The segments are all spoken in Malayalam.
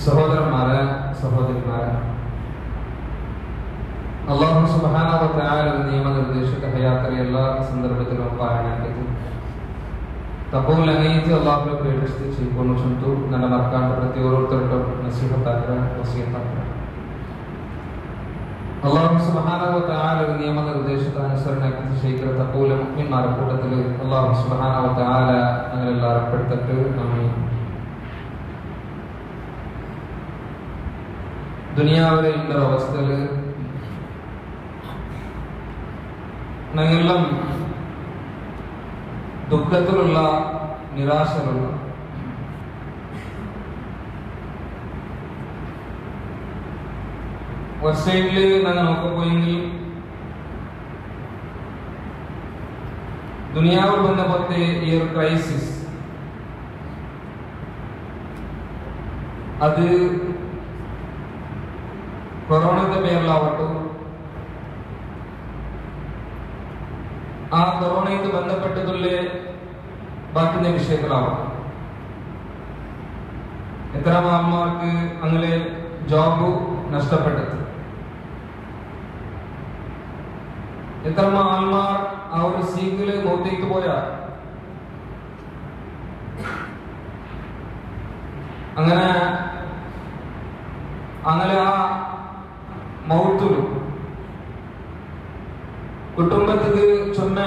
സഹോദരന്മാരെ, സഹോദരിമാരെ, അല്ലാഹു സുബ്ഹാനഹു വ തആലയുടെ നിയമനിർദ്ദേശക ഹയാത്തിലെ എല്ലാ സന്ദർഭത്തിലും പാലനಕ್ಕೆ ತಪೋಲನೈತಿ ಅಲ್ಲಾಹು ಪ್ರೇರಿಸ್ತಿ ಚಿಕೊಂಡು ಸಂತು ನನ್ನ ಮರ್ಕಾಂಡ ಪ್ರತಿಯೊಬ್ಬರು ನಸೀಹತಾಗ್ರ ವಸಿಯತಾಗ್ರ അല്ലാഹു സുബ്ഹാനഹു വ തആലയുടെ നിയമനിർദ്ദേശത്തെ അനുസരണാക്കി ശീഘ്ര തപൂല മുഅ്മിൻമാരുടെ കൂട്ടത്തിൽ അല്ലാഹു സുബ്ഹാനഹു വ തആല ഞങ്ങളെല്ലാവരും പെടുത്തിട്ട് നമ്മെ ദുനിയാവിലെ ഈ അവസ്ഥയിൽ ഞങ്ങളെല്ലാം ദുഃഖത്തിലുള്ള നിരാശയിലുള്ള ഒരു സൈഡില് ഞങ്ങൾ നോക്കുമ്പോയെങ്കിൽ ദുനിയാവിൽ വന്ന പോലത്തെ ഈ ഒരു ക്രൈസിസ് അത് കൊറോണയുടെ പേരിലാവട്ടെ, ആ കൊറോണയ്ക്ക് ബന്ധപ്പെട്ടതുള്ള ബാക്കി വിഷയങ്ങളാവട്ടെ, എത്ര ആൾമാർക്ക് അങ്ങനെ ജോബ് നഷ്ടപ്പെട്ടത്, എത്ര ആൾമാർ ആ ഒരു സീക്കില് മൂത്തേക്ക് പോയാ, അങ്ങനെ അങ്ങനെ ആ മൗത്തുലും കുടുംബത്തിക്ക് ചൊന്ന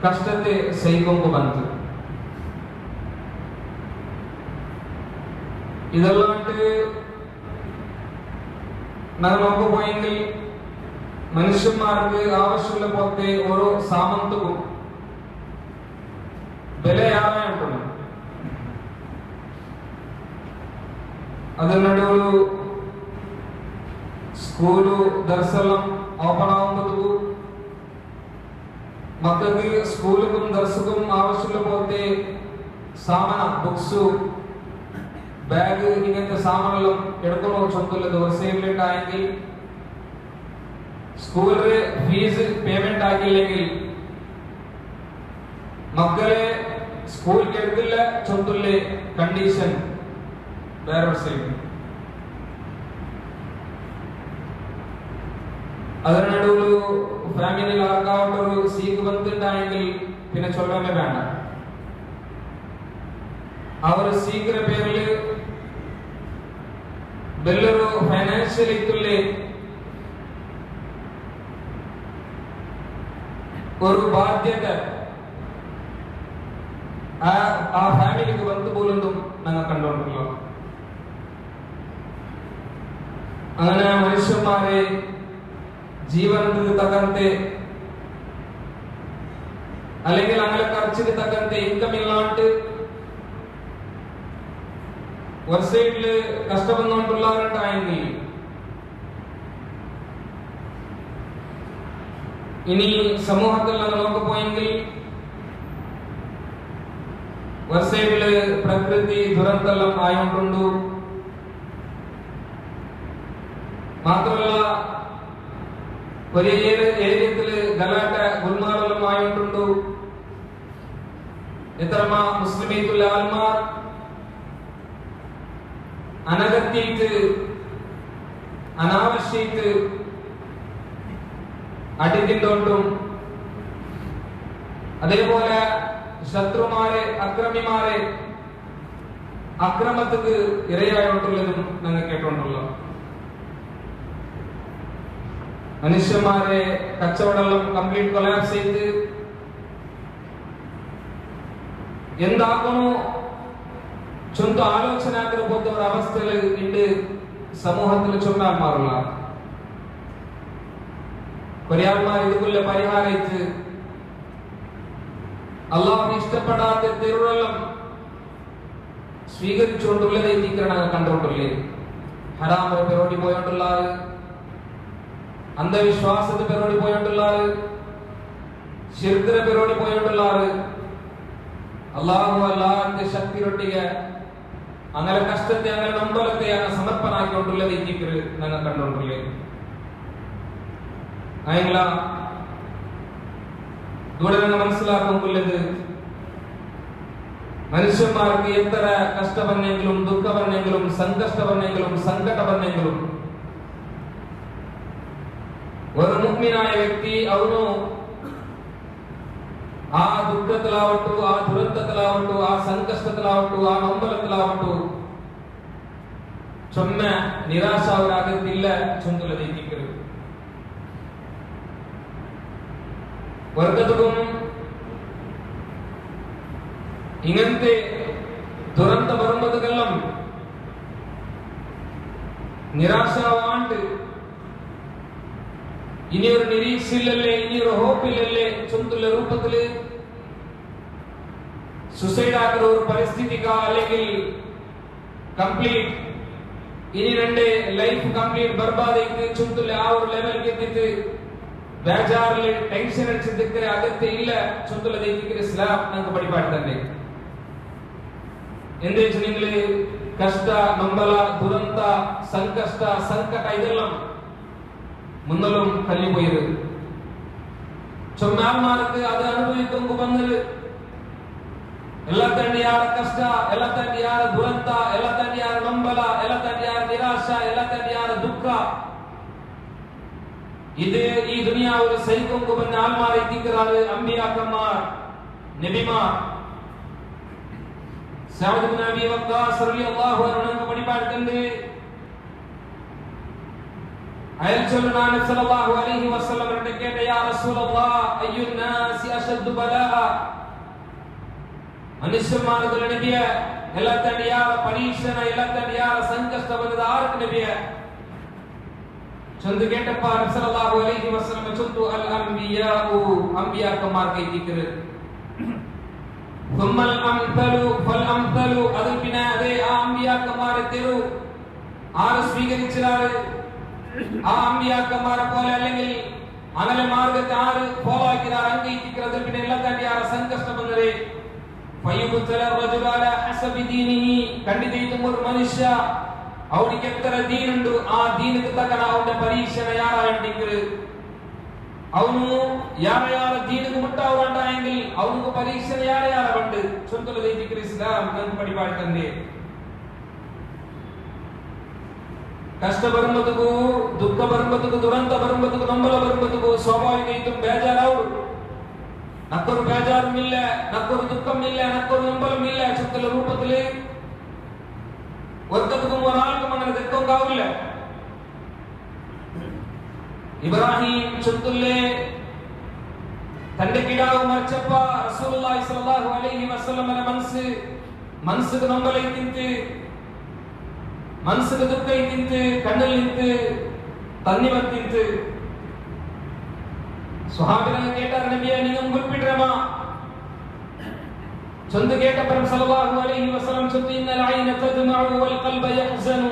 കഷ്ടത്തെ സഹിക്കൊമ്പ് ಬಂತು. ഇതല്ലാണ്ട് നമ്മൾ നോക്കുമ്പോയെങ്കിൽ മനുഷ്യന്മാർക്ക് ആവശ്യമുള്ള പോലത്തെ ഓരോ സാമന്തവും വിലയാറായിട്ടുണ്ട്. അതിനൊരു സ്കൂള് ദർസെല്ലാം ഓപ്പൺ ആവുന്നതും മക്കൾക്ക് സ്കൂളിലും ദർസക്കും ആവശ്യമുള്ള പോലത്തെ സാധന ബുക്സ് ബാഗ് ഇങ്ങനത്തെ സാധനമെല്ലാം എടുക്കണോ ചൊന്തുള്ള ദിവസങ്ങളിലുണ്ടായെങ്കിൽ സ്കൂളില് ഫീസ് പേയ്മെന്റ് ആക്കിയില്ലെങ്കിൽ മക്കളെ സ്കൂളിൽ എടുക്കില്ല ചൊന്തുള്ള കണ്ടീഷൻ വേറെ സൈഡ്. അതിനൊരു ഫാമിലിയിൽ ആർക്കാവട്ടെ ഒരു സീക്ക് ബന്ധുണ്ടായെങ്കിൽ പിന്നെ ചൊല്ലാനേ വേണ്ട. ആ ഒരു സീക്കിന്റെ പേരില് വലിയൊരു ഫൈനാൻഷ്യൽ ഇത്തുള്ള ഒരു ബാധ്യത ആ ഫാമിലിക്ക് ബന്ധു പോലും ഞങ്ങൾ കണ്ടുകൊണ്ടുള്ള. അങ്ങനെ മനുഷ്യന്മാരെ ജീവനത്തിന് തകർത്തെ അല്ലെങ്കിൽ അങ്ങനെ ಖರ್ಚಿಗೆ തകർത്തെ ഇൻകം ഇല്ലാണ്ട് ഒരു സൈഡില് കഷ്ടപ്പെടുന്നോണ്ടുള്ളവരുണ്ടായെങ്കിൽ ഇനി സമൂഹത്തിൽ നമ്മൾ നോക്കുമ്പോയെങ്കിൽ ഒരു സൈഡില് പ്രകൃതി ദുരന്തമെല്ലാം ആയോണ്ടുണ്ട്. മാത്രമല്ല ഒരേ ഏരിയത്തില് ഗലാട്ട ഗുൽമാറെല്ലാം ആയോണ്ടുണ്ട്. എത്രമ മുസ്ലിമീത്തുള്ള ആൾമാർ അനഗത്യത്ത് അനാവശ്യത്ത് അടിത്തിണ്ടോണ്ടും അതേപോലെ ശത്രുമാരെ അക്രമിമാരെ അക്രമത്തിക്ക് ഇരയായിട്ടുള്ളതും ഞങ്ങൾ കേട്ടോണ്ടുള്ള. മനുഷ്യന്മാരെ കച്ചവടം കംപ്ലീറ്റ് കൊളാപ്സ് ചെയ്ത് എന്താക്കണോ ചൊന്ത ആലോചന പോലത്തെ ഒരു അവസ്ഥയിൽ ഇണ്ട് സമൂഹത്തിൽ ചൊന്നാൽ മാറുള്ള. ഒരാൾമാർ ഇതുപോലെ പരിഹാരത്ത് അള്ളാഹു ഇഷ്ടപ്പെടാത്ത തിരുവള്ളം സ്വീകരിച്ചുകൊണ്ടുള്ളത് ഞങ്ങൾ കണ്ടുകൊണ്ടുള്ളേ. ഹറാമ പെരോടി പോയോണ്ടുള്ള ആള്, അന്ധവിശ്വാസത്തെ പെരോടി പോയോണ്ടുള്ള ആള്, ശിർക്കിനെ പെരോടി പോയോണ്ടുള്ള ആള്, അള്ളാഹു അല്ലാഹുവിന്റെ ശക്തിയൊട്ടിಗೆ അങ്ങനെ കഷ്ടത്തെ അങ്ങനെ നമ്പലത്തെ അങ്ങനെ സമർപ്പണാക്കിക്കൊണ്ടുള്ളത് ഞങ്ങൾ കണ്ടുകൊണ്ടുള്ളേ. അതിനുള്ള ദൂരെ മനസ്സിലാക്കുമ്പോഴത് മനുഷ്യന്മാർക്ക് എത്ര കഷ്ടവന്നെങ്കിലും ദുഃഖവന്നെങ്കിലും സങ്കഷ്ടവന്നെങ്കിലും സങ്കടവന്നെങ്കിലും ഒരു മുഅ്മിനായ വ്യക്തി അവನು ആ ദുഃഖത്തിലാവട്ടു, ആ ദുരന്തത്തിലാവട്ടു, ആ ಸಂಕಷ್ಟത്തിലാവട്ടു, ആ നൊമ്പലത്തിലാവട്ടു ചൊന്ന നിരാശാവരാകത്തില്ല ചൊന്നുള്ളതേറ്റിക്കരു വർഗത്തും ഇങ്ങനത്തെ ദുരന്ത വരുമ്പതുകെല്ലാം നിരാശാവാണ്ട് ഇനിയൊരു നിരീക്ഷയില്ലല്ലേ, ഇനിയൊരു ഹോപ്പില്ലല്ലേ ചൊന്തുള്ള രൂപത്തില് സുസൈഡ് ആക്കുന്ന ഒരു പരിസ്ഥിതിക അല്ലെങ്കിൽ കംപ്ലീറ്റ് ഇനി രണ്ട് ലൈഫ് കംപ്ലീറ്റ് ബർബാദേക്ക് ചൊന്തുള്ള ആ ഒരു ലെവലിലേക്ക് എത്തിയിട്ട് ബേജാറില് ടെൻഷൻ അടിച്ചിട്ട് അകത്തെ ഇല്ല ചൊന്തുള്ളതേക്ക് ഇസ്ലാം നമുക്ക് പഠിപ്പാടുത്തന്നെ. എന്താ വെച്ചാൽ കഷ്ട നൊമ്പല ദുരന്ത ಸಂಕಷ್ಟ ಸಂಕಟ ഇതെല്ലാം മുന്നലും കഴിഞ്ഞു പോയത് ചൊന്നാൽമാർക്ക് അത് അനുഭവിക്കും വന്നത് ಎಲ್ಲ ತಂಡಿಯಾರ ಕಷ್ಟ, ಎಲ್ಲ ತಂಡಿಯಾರ ದುರಂತ, ಎಲ್ಲ ತಂಡಿಯಾರ ನೊಂಬಲ, ಎಲ್ಲ ತಂಡಿಯಾರ ನಿರಾಶ, ಎಲ್ಲ ತಂಡಿಯಾರ ದುಃಖ ഇത് ഈ ദുനിയാവിൽ സഹിക്കും വന്ന ആൾമാരെ എത്തിക്കാറ് അമ്പിയാക്കന്മാർ, നബിമാർ. സഅദ് ഇബ്നു അബി വഖാസ് റളിയല്ലാഹു അൻഹു പഠിപ്പാടുന്നുണ്ട്. അയാൾ ചൊല്ലുന്ന നബി സല്ലല്ലാഹു അലൈഹി വസല്ലം കേട്ട യാ റസൂലല്ലാഹ് അയ്യുൻ നാസി അശദ്ദു ബലാഅ, മനുഷ്യന്മാരുടെ നബിയെ എല്ലാ തടിയാറ പരീക്ഷണ, എല്ലാ തടിയാറ സംകഷ്ട വന്നത് ആർക്ക് നബിയെ ചൊന്ത് കേട്ടപ്പോൾ നബി സല്ലല്ലാഹു അലൈഹി വസല്ലം ചൊന്തു അൽ അംബിയാഉ, അംബിയാക്കന്മാർക്ക് എത്തിക്കരുത്. ثم الامثل فالامثل, അതിൽ പിന്നെ അതേ ആ അംബിയാക്കന്മാരെ തെരു ആര് സ്വീകരിച്ചാല് ആ അമ്പിയാക്കന്മാരെ പോലെ അല്ലെങ്കിൽ അങ്ങനെ മാർഗത്തെ ആര് ഫോളോ ആക്കിയാർ അംഗീകരിക്കുന്നത് പിന്നെ എല്ലാ തടിയാറ സംകഷ്ടം വന്നത് ഫയുബ്തല റജുല അലാ ഹസബി ദീനിഹി, കണ്ടിതേറ്റും ഒരു മനുഷ്യ അവനിക്ക് എത്ര ദീനുണ്ട് ആ ദീനിക്ക് തക്കന അവന്റെ പരീക്ഷണ യാറാണ്ടിക്കര് ಅವನು ಯಾರ ಯಾರ ದೀನಿಗೆ ಮುಟ್ಟವರಾಂಟಾയെങ്കിൽ ಅವನಿಗೆ ಪರೀಕ್ಷೆ ಯಾರ ಯಾರ ಬಂದು ಚೊಂತಲದ ದಿಕ್ರ ಇಸ್ಲಾಂ ಕಂದು ಪಡಿಪಾಡ್ತಂದೆ. ಕಷ್ಟ ಬರುಂಬದುಗೂ ದುಃಖ ಬರುಂಬದುಗೂ ದುರಂತ ಬರುಂಬದುಗೂ ನೊಂಬಲ ಬರುಂಬದುಗೂ ಸ್ವಾಭಾವಿಕ ಇತ್ತು ಬೇಜಾರವರು ನಕ್ಕೊರು ಬೇಜಾರು ಇಲ್ಲ, ನಕ್ಕೊರು ದುಃಖം ಇಲ್ಲ, ನಕ್ಕೊರು നൊമ്പലും ഇല്ല ചൊന്തല രൂപത്തില് ഒർക്കത്തും ഒരാൾക്കും അങ്ങനെ ദുഃഖമുണ്ടാവില്ല. ഇബ്രാഹിം ചൊന്തുല്ലേ തന്റെ കിടാവ് മരിച്ചപ്പ റസൂലുള്ളാഹി സ്വല്ലല്ലാഹു അലൈഹി വസല്ലമയുടെ മനസ്സ് നൊമ്പലൈത്തിട്ട് മനസ്സ് ദുഃഖൈത്തിട്ട് കണ്ണിൽ നിന്നിട്ട് തന്നി വത്തിട്ട് സ്വഹാബികളെ കേട്ടാർ നബിയെ നിങ്ങൾ குறிப்பிடுறமா ചൊന്ത് കേട്ടപ്പോൾ സല്ലല്ലാഹു അലൈഹി വസല്ലം ചൊന്തു ഇന്നൽ ഐന തദ്മഉ വൽ ഖൽബ യഹ്സനു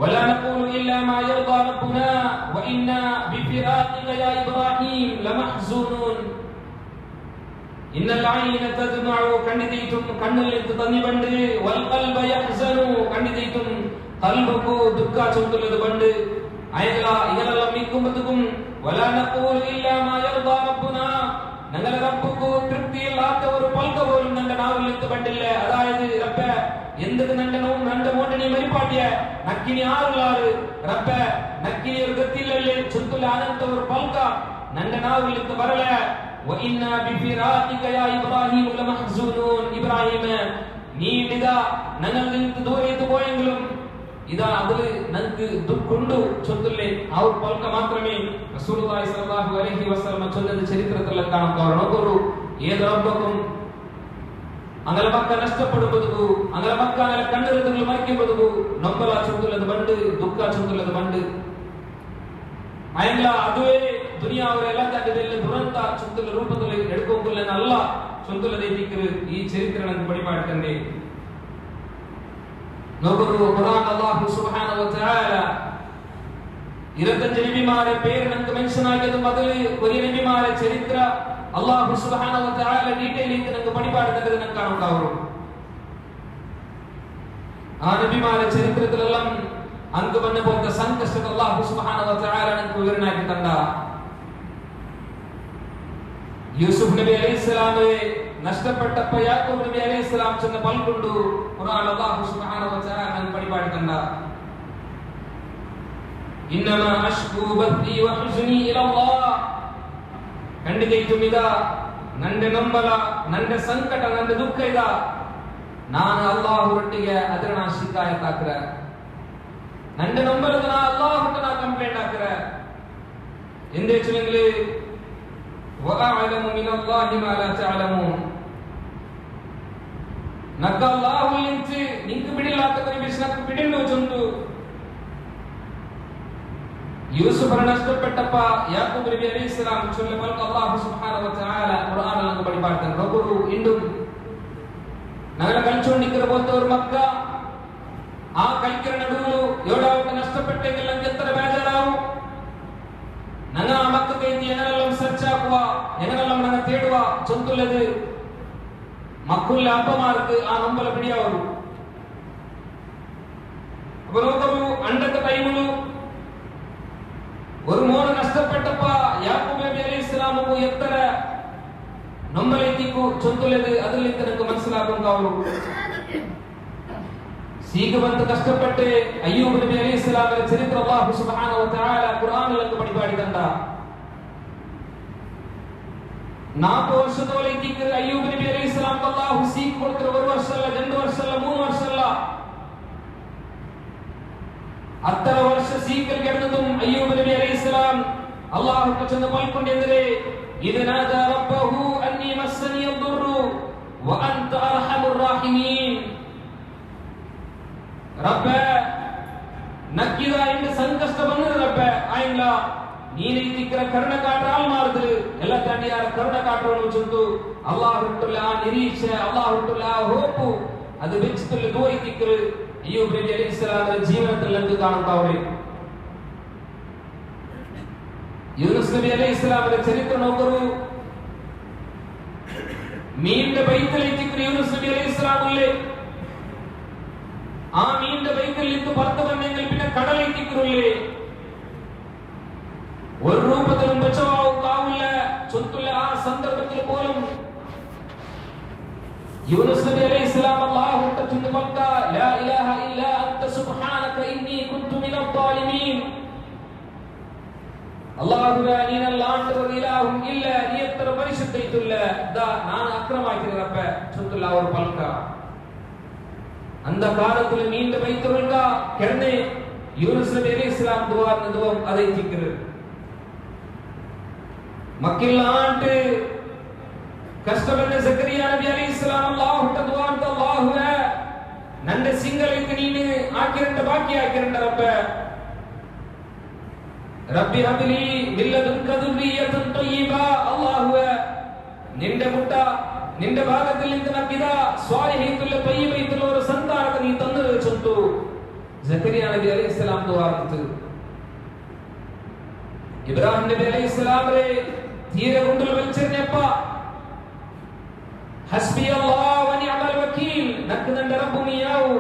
ولا نقول إلا ما يرضى ربنا وإنا بفراقك يا إبراهيم لمحزونون إن العين تدمع كنديتم كنلت تنبند والقلب يحزن كنديتم قلبك دكا چوندلد بند أيلا إغلال ميكمبتكم ولا نقول إلا ما يرضى ربنا ഞങ്ങളുടെ റബ്ബുക്ക് തൃപ്തിയില്ലാത്ത ഒരു പൽക പോലും ഞങ്ങളുടെ നാവിൽ എത്തുപെട്ടില്ല. അതായത് റബ്ബേ എന്ത് രണ്ട് മോണ്ട് നീ മരിപ്പാട്ടിയ നക്കിനി ആറുള്ളാറ് റബ്ബേ നക്കിനി ഒരു ഗത്തിയില്ലല്ലേ ചുത്തുള്ള ആനന്ദ ഒരു പൽക ഞങ്ങളുടെ നാവിൽ എത്തു വരല. وإنا بفراقك يا إبراهيم لمحزونون, ഇബ്രാഹിമേ നീ ഇതാ ഞങ്ങളിൽ നിന്ന് ദൂരേക്ക് പോയെങ്കിലും ഇതാ അതില് ഞങ്ങൾക്ക് ദുഃഖമുണ്ട് ചൊല്ലില്ലേ ആ ഒരു പൽക്ക മാത്രമേ റസൂലുള്ളാഹി സ്വല്ലല്ലാഹു അലൈഹി വസല്ലം ചൊല്ലത് ചരിത്രത്തിൽ കാണാൻ കാരണം ഒരു ഏത് റബ്ബക്കും അങ്ങനെ മക്ക നഷ്ടപ്പെടുമ്പോഴൂ അങ്ങനെ മക്ക അങ്ങനെ കണ്ണെഴുതുകൾ മരിക്കുമ്പോഴൂ നൊമ്പല ചൊല്ലുള്ളത് പണ്ട് ദുഃഖ ചൊല്ലുള്ളത് പണ്ട് അയല്ല അതുവേ ദുനിയാവിലെ എല്ലാ തന്റെ ദുരന്ത ചൊല്ലുന്ന രൂപത്തിൽ എടുക്കുമ്പോൾ നല്ല ചൊല്ലുന്നത് ഈ ചരിത്രം നമുക്ക് പഠിപ്പാടുത്തന്നെ. നോക്കൂ ഖുർആൻ അല്ലാഹു സുബ്ഹാനഹു വ തആല 25 നബിമാരെ പേര് നമുക്ക് മെൻഷൻ ആക്കിയതും അതിൽ ഒരു നബിമാരെ ചരിത്ര അല്ലാഹു സുബ്ഹാനഹു വ തആല ഡീറ്റെയിൽ നമുക്ക് പഠിപ്പാടുന്നത് നമുക്ക് കാണാവുള്ളൂ. ആ നബിമാരെ ചരിത്രത്തിലെല്ലാം അങ്ക് വന്ന പോലത്തെ സംകഷ്ടങ്ങൾ അല്ലാഹു സുബ്ഹാനഹു വ തആല നമുക്ക് വിവരണാക്കി തന്ന യൂസുഫ് നബി അലൈഹിസ്സലാമെ നഷ്ടപ്പെട്ടപ്പോൾ യാക്കൂബ് നബി അലൈഹിസ്സലാം ചെന്ന് പൽക്കൊണ്ടു ഖുർആൻ അല്ലാഹു സുബ്ഹാനഹു വ തആല പഠിപ്പാടിക്കണ്ട ഇന്നമാ അഷ്കൂ ബത്തി വ ഹുസ്നി ഇലല്ലാഹ് ಖಂಡಿತೈತುಮಿದ ನಂಡೆ ನಂಬಲ ನಂಡೆ ಸಂಕಟ ನಂಡೆ ದುಃಖ ಇದ ನಾನು ಅಲ್ಲಾಹ್ ಒಟ್ಟಿಗೆ ಅದರ ನಾ ಶಿಕಾಯತ್ ಹಾಕ್ರ ನಂಡೆ ನಂಬಲದ ನಾ ಅಲ್ಲಾಹ್ ಒಟ್ಟ ನಾ ಕಂಪ್ಲೇಂಟ್ ಹಾಕ್ರ ಎಂದೇ ಚುಲಂಗ್ಲಿ ವಅಅಲಮು ಮಿನಲ್ಲಾಹಿ ಮಾ ಲಾ ತಅಲಮೂನ್ ನಕ ಅಲ್ಲಾಹ್ ಲಿಂಚಿ ನಿಂಕು ಬಿಡಿಲಾತಕರಿ ಬಿಸ್ನಕ ಬಿಡಿನ್ನು ಚಂದು യൂസുഫ് നഷ്ടപ്പെട്ടപ്പ യാക്കൂബ് നബി അലൈഹിസ്സലാം ചൊല്ലുമ്പോൾ അല്ലാഹു സുബ്ഹാനഹു വ തആല ഖുർആനിൽ നമുക്ക് പഠിപ്പാടുന്നു റബ്ബു ഇണ്ടും നഗര കൽച്ചോണ്ടിക്കിറപോത്തവർ മക്ക ആ കൽക്കിര നടുവിലു എവിടാവട്ടെ നഷ്ടപ്പെട്ടെങ്കിൽ നമുക്ക് എത്ര ബേജാറാവും ഞങ്ങ ആ മക്കൾക്ക് എങ്ങനെല്ലാം സെർച്ച് ആക്കുക എങ്ങനെല്ലാം ഞങ്ങൾ തേടുക ചൊന്തുള്ളത് മക്കുള്ള അപ്പമാർക്ക് ആ നമ്പല പിടിയാവും അപ്പൊ നോക്കൂ അണ്ടത്തെ ടൈമിലു ഒരു മോന് നഷ്ടപ്പെട്ടപ്പ യാക്കൂബ് നബി അലൈഹിസ്സലാമു എത്ര നൊമ്പലെത്തിക്കു ചൊന്തുള്ളത് അതിൽ നിനക്ക് മനസ്സിലാക്കുന്നുണ്ടാവും സീഗവന്ത് കഷ്ടപ്പെട്ട് അയ്യൂബ് നബി അലൈഹിസ്സലാമിന്റെ ചരിത്രം അല്ലാഹു സുബ്ഹാനഹു വ തആല ഖുർആനിൽ നമുക്ക് പഠിപ്പാടിക്കണ്ട 4 ವರ್ಷದോളേക്ക് അയ്യൂബ് നബി അലൈഹിസ്സലാം അല്ലാഹു സീക്ക് കൊടുത്ത ഒരു വർഷമല്ല 2 വർഷമല്ല 3 വർഷമല്ല അത്ര വർഷ സീക്കൽ കിടന്നതും അയ്യൂബ് നബി അലൈഹിസ്സലാം അല്ലാഹുവിനെ ചെന്ന് പൽക്കൊണ്ടെന്തേ ഇദനാദ റബ്ബഹു അന്നി മസ്സനി യദുറു വ അൻത അർഹമുർ റഹീമീൻ റബ്ബേ നക്കിദ ഇന്റെ സംകഷ്ട വന്നത് റബ്ബേ ആയില്ല നീനെ തിക്ര കരുണ കാട്ടാൽ മാർദ് എല്ലാ തണ്ടിയാർ കരുണ കാട്ടോണു ചൊന്തു അല്ലാഹുവിട്ടുള്ള ആ നിരീക്ഷ അല്ലാഹുവിട്ടുള്ള ആ ഹോപ്പ് അത് വെച്ചിട്ടുള്ള ദോയി തിക്ര അയ്യൂബ് നബി അലൈഹിസ്സലാമിന്റെ ജീവിതത്തിൽ നമുക്ക് കാണുന്നവരെ യൂനുസ് നബി അലൈഹിസ്സലാമിന്റെ ചരിത്രം നോക്കൂ മീനിന്റെ ബൈത്തിലേക്ക് യൂനുസ് നബി അലൈഹിസ്സലാമില്ലേ ആ മീനിന്റെ ബൈത്തിൽ നിന്ന് പുറത്തു വന്നെങ്കിൽ പിന്നെ കടലിലേക്കില്ലേ ഒരു രൂപത്തിലും ബച്ചവാവുകാവില്ല ചൊന്തുള്ള ആ സന്ദർഭത്തിൽ പോലും യൂനുസ് നബി അലൈഹിസ്സലാം അല്ലാഹുവിന്റെ ചൊല്ലുന്ന മക്ക ലാ ഇലാഹ ഇല്ലാ അൻത സുബ്ഹാനക ഇന്നി കുൻതു മിനൽ ളാലിമീൻ അല്ലാഹുവേ നീനല്ലാണ്ട് ഒരു ഇലാഹും ഇല്ല നീ എത്ര പരിശുദ്ധൈതുല്ല ദാ ഞാൻ അക്രമാക്കിയ റബ്ബേ ചൊല്ലുള്ള ഒരു പൽക്ക அந்த காலத்துல நீண்ட வைத்துள்ள கிடந்து யூனுஸ் நபி அலைஹிஸ்ஸலாம் துவாவும் அதை திக்ரு மக்கில்லாண்டு கஷ்டப்பட்ட ஜக்கரியா நபி அலைஹிஸ்ஸலாம் அல்லாஹ்வுட்ட துஆಅಂತ அல்லாஹ்வே ನನ್ನ ಸಿಂಗಲಿಗೆ ನೀನು ಆಕಿರಂತ ಬಾಕಿ ಆಕಿರಂತ ರಬ್ಬಿ ಹಬ್ಲಿ ಮಿಲ್ಲದುನ್ಕ ದುರ್ರಿಯತನ್ ತಯ್ಯಿಬಾ ಅಲ್ಲಾಹುವೇ ನಿന്റെ മുട്ട നിന്റെ ഭാഗത്തിൽ നിന്ന് നബിദ സ്വാലിഹീത്തുള്ള തയ്യിബത്തുള്ള ഒരു സന്താനത്തെ നീ തന്നു ചൊന്തു സക്കറിയ നബി അലൈഹിസ്സലാം ദുആർത്ത് ഇബ്രാഹിം നബി അലൈഹിസ്സലാമരെ തീരെ കൊണ്ടുള്ള വെച്ചെന്നപ്പ ഹസ്ബി അല്ലാഹു വ നിഅമൽ വകീൽ നക്കനന്റെ റബ്ബു മിയാവു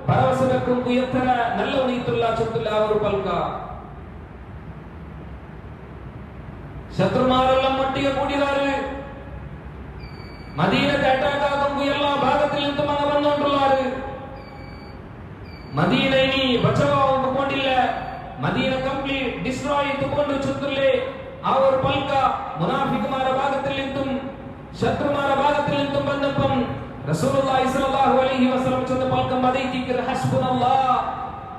പരവസനക്കും കുയത്തര നല്ല നീത്തുള്ള ചൊന്തുള്ള ഒരു പൽക ശത്രുമാരെല്ലാം ഒട്ടിയെ കൂടിയതാറ് മദീനത്തെ അറ്റാക്ക് ആകുമ്പോൾ എല്ലാ ഭാഗത്തിൽ നിന്നും അങ്ങ് വന്നുകൊണ്ടുള്ളാറ് മദീന ഇനി ബച്ചവാവുന്നു കൊണ്ടില്ല മദീന കംപ്ലീറ്റ് ഡിസ്ട്രോയ് ചെയ്തുകൊണ്ട് ചുറ്റില്ലേ ആ ഒരു പൽക്ക മുനാഫിക്കുമാരുടെ ഭാഗത്തിൽ നിന്നും ശത്രുമാരുടെ ഭാഗത്തിൽ നിന്നും വന്നപ്പം റസൂലുള്ളാഹി സ്വല്ലല്ലാഹു അലൈഹി വസല്ലം ചൊന്ന പൽക്കം മദീതിക്ക് ഹസ്ബുനല്ലാഹ്